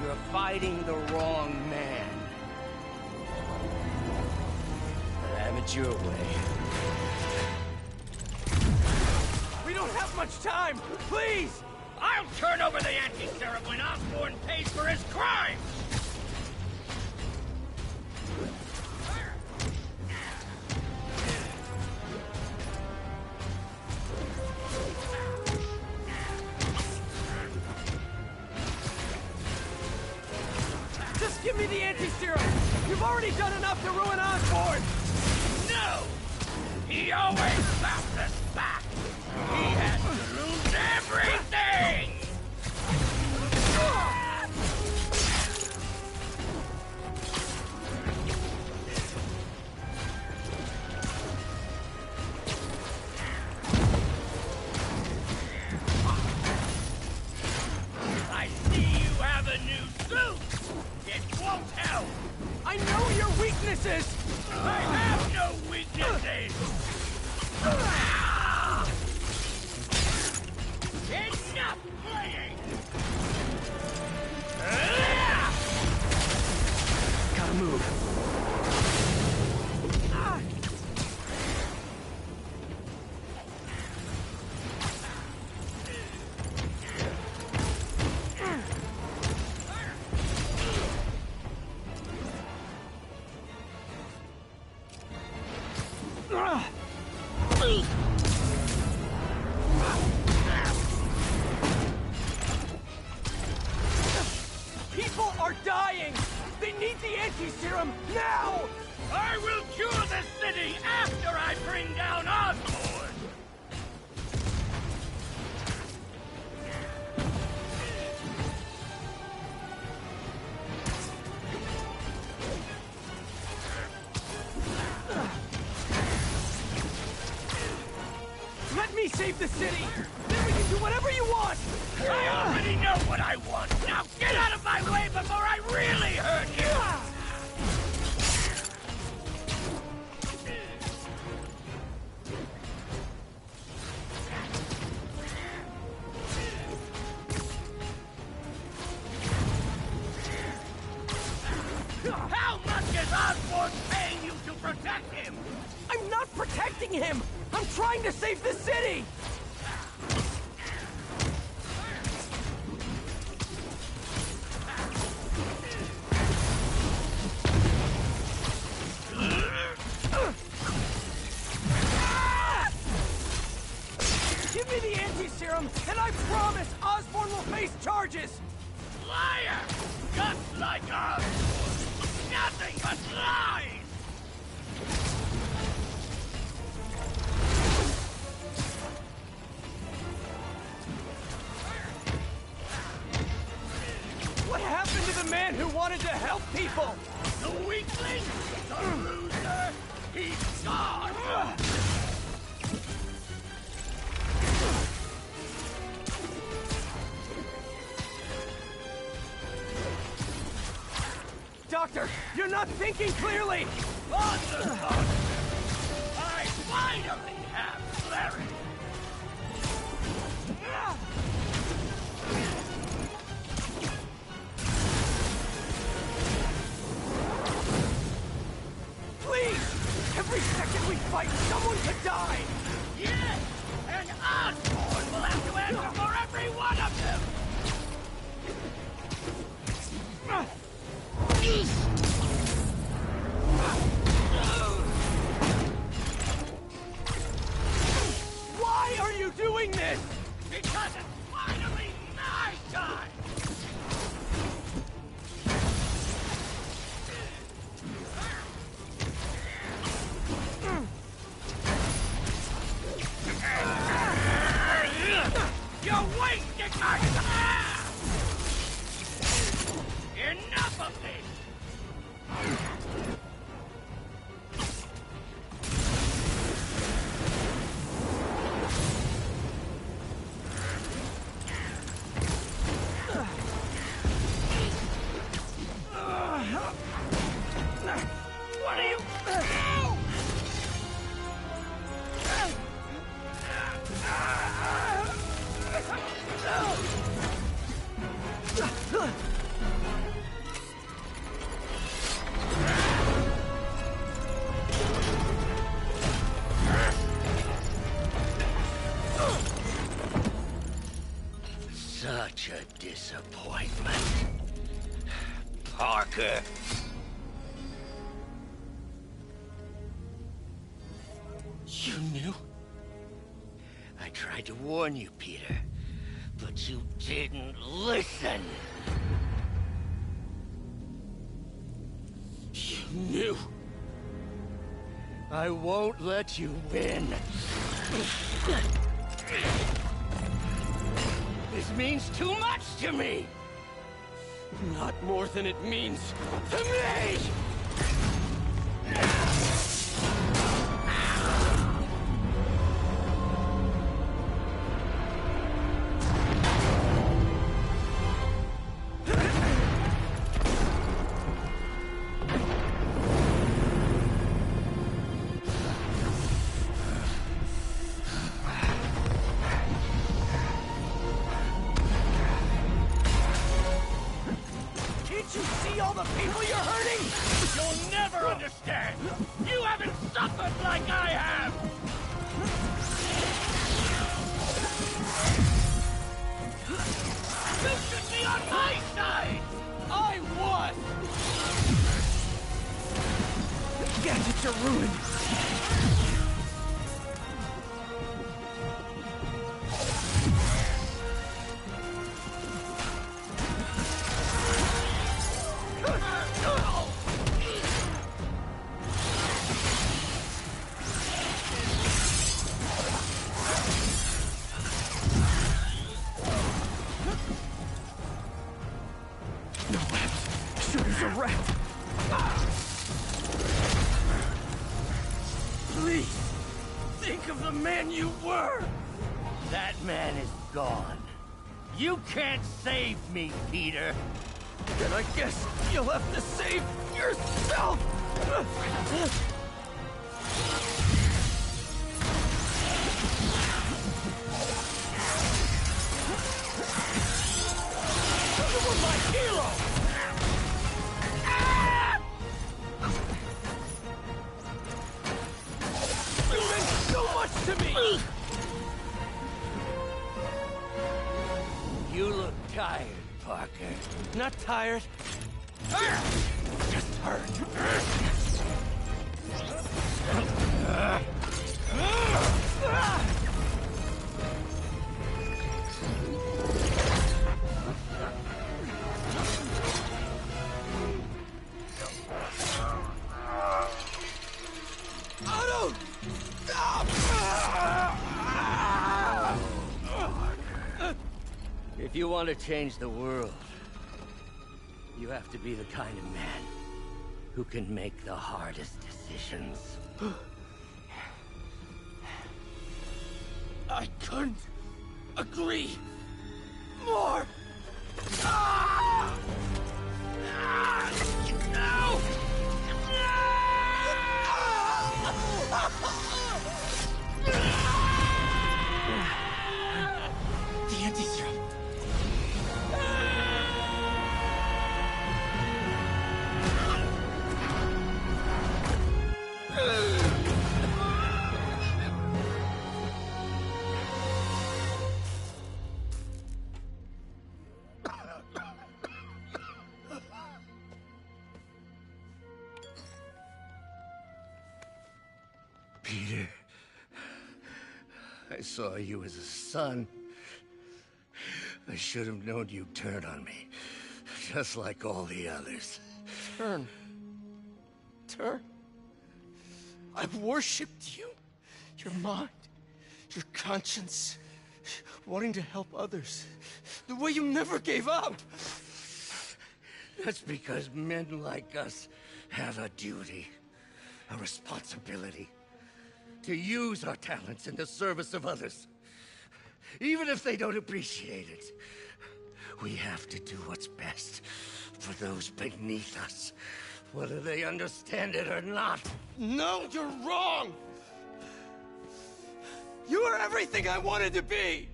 You're fighting the wrong man. But have it your way. We don't have much time! Please! I'll turn over the anti-serum when Osborn pays for his crimes! Just give me the anti-serum! You've already done enough to ruin Osborn! No! He always bounces back! He has to lose everything! I see you have a new suit! It won't help! I know your weaknesses! I have no weaknesses! Enough playing! Gotta move. People are dying! They need the anti-serum now! I will cure the city after I bring down Osborn! Let me save the city! Then we can do whatever you want! I already know what I want! Now get out of my way before I really hurt you! How much is Osborn paying you to protect him? I'm not protecting him! I'm trying to save the city! and I promise Osborn will face charges! Liar! Just like us! Nothing but lies! What happened to the man who wanted to help people? The weakling? The loser? He's gone! Doctor, you're not thinking clearly! On the contrary, I finally have clarity! Please! Every second we fight, someone could die! Yes! And Osborn will have to answer for every one of them! Why are you doing this? Because it's finally my time! You're wasting my time! Enough of this! What are you... Such a disappointment. Parker. You knew? I tried to warn you, Peter, but you didn't listen. You knew. I won't let you win. This means too much to me! Not more than it means to me! Can't you see all the people you're hurting? You'll never understand! You haven't suffered like I have! You should be on my side! I won! The gadgets are ruined! No webs. Sugar's a rat. Please, think of the man you were! That man is gone. You can't save me, Peter. Then I guess you'll have to save yourself! You were my hero! You meant so much to me! You look tired, Parker. Not tired. Just hurt. If you want to change the world, you have to be the kind of man who can make the hardest decisions. I couldn't agree more! Ah! Ah! No! The anti-serum. Peter, I saw you as a son. I should have known you'd turn on me, just like all the others. Turn? I've worshipped you. Your mind, your conscience, wanting to help others. The way you never gave up. That's because men like us have a duty, a responsibility, to use our talents in the service of others. Even if they don't appreciate it, we have to do what's best for those beneath us, whether they understand it or not. No, you're wrong! You are everything I wanted to be!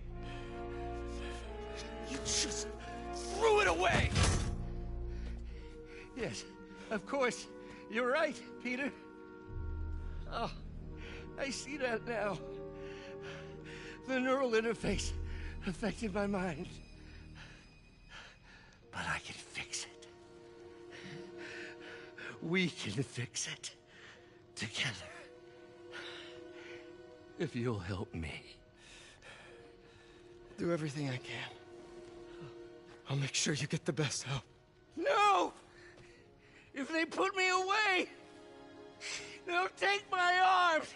You just threw it away! Yes, of course. You're right, Peter. Oh, I see that now. The neural interface affected my mind. But I can fix it. We can fix it. Together. If you'll help me. I'll do everything I can. I'll make sure you get the best help. No! If they put me away, they'll take my arms.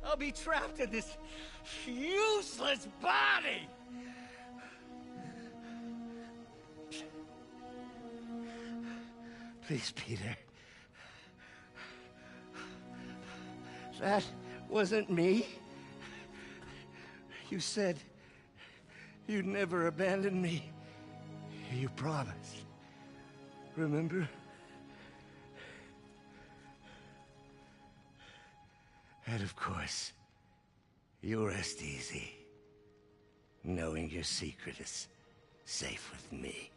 I'll be trapped in this useless body. Please, Peter. That wasn't me. You said you'd never abandon me. You promised. Remember? And of course, you rest easy, knowing your secret is safe with me.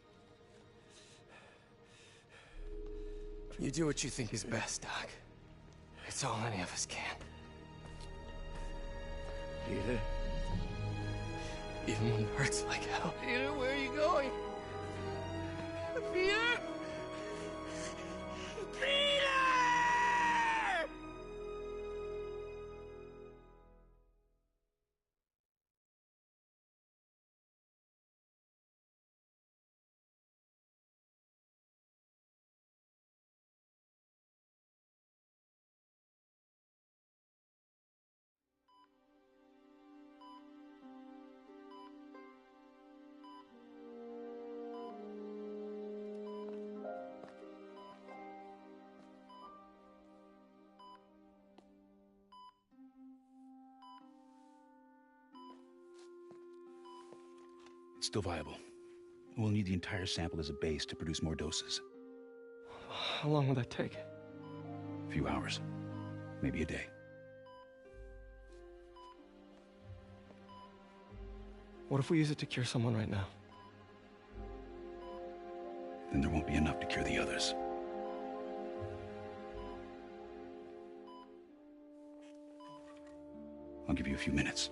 You do what you think is best, Doc. It's all any of us can. Peter? Even when it hurts like hell. Peter, where are you going? Peter? Peter! It's still viable. We'll need the entire sample as a base to produce more doses. How long will that take? A few hours. Maybe a day. What if we use it to cure someone right now? Then there won't be enough to cure the others. I'll give you a few minutes.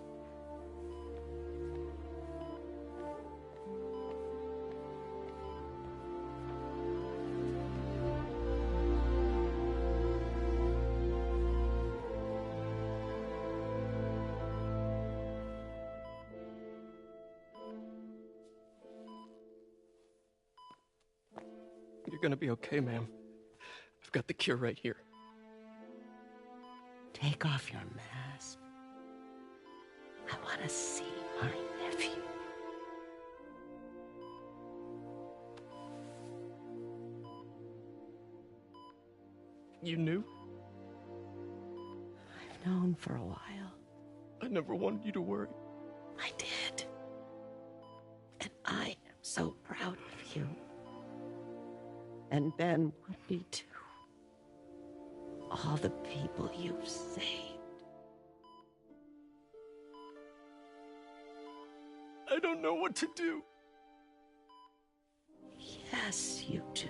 You're gonna be okay, ma'am. I've got the cure right here. Take off your mask. I want to see my nephew. You knew? I've known for a while. I never wanted you to worry. I did. And I am so proud of you. And Ben would be too. All the people you've saved. I don't know what to do. Yes, you do.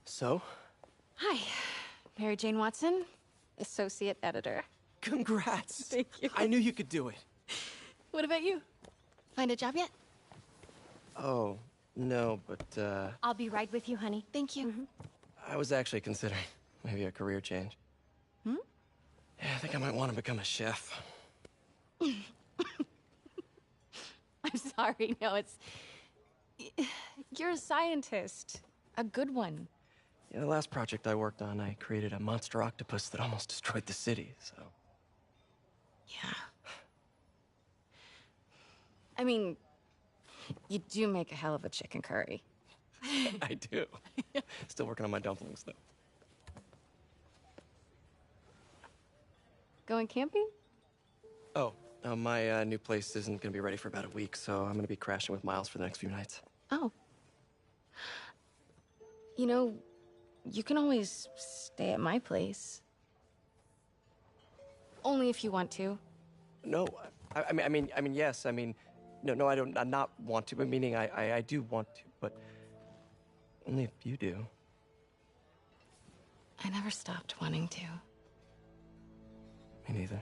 So? Hi, Mary Jane Watson, Associate Editor. Congrats! Thank you. I knew you could do it. What about you? Find a job yet? Oh, no, but, I'll be right with you, honey. Thank you. I was actually considering maybe a career change. Hmm? Yeah, I think I might want to become a chef. I'm sorry, no, it's... You're a scientist. A good one. Yeah, the last project I worked on, I created a monster octopus that almost destroyed the city, so... Yeah. I mean, you do make a hell of a chicken curry. I do. Still working on my dumplings, though. Going camping? Oh, my new place isn't gonna be ready for about a week, so I'm gonna be crashing with Miles for the next few nights. Oh. You know, you can always stay at my place. Only if you want to. No, I mean, yes. I mean, no, I don't. I not want to. But meaning, I do want to, but only if you do. I never stopped wanting to. Me neither.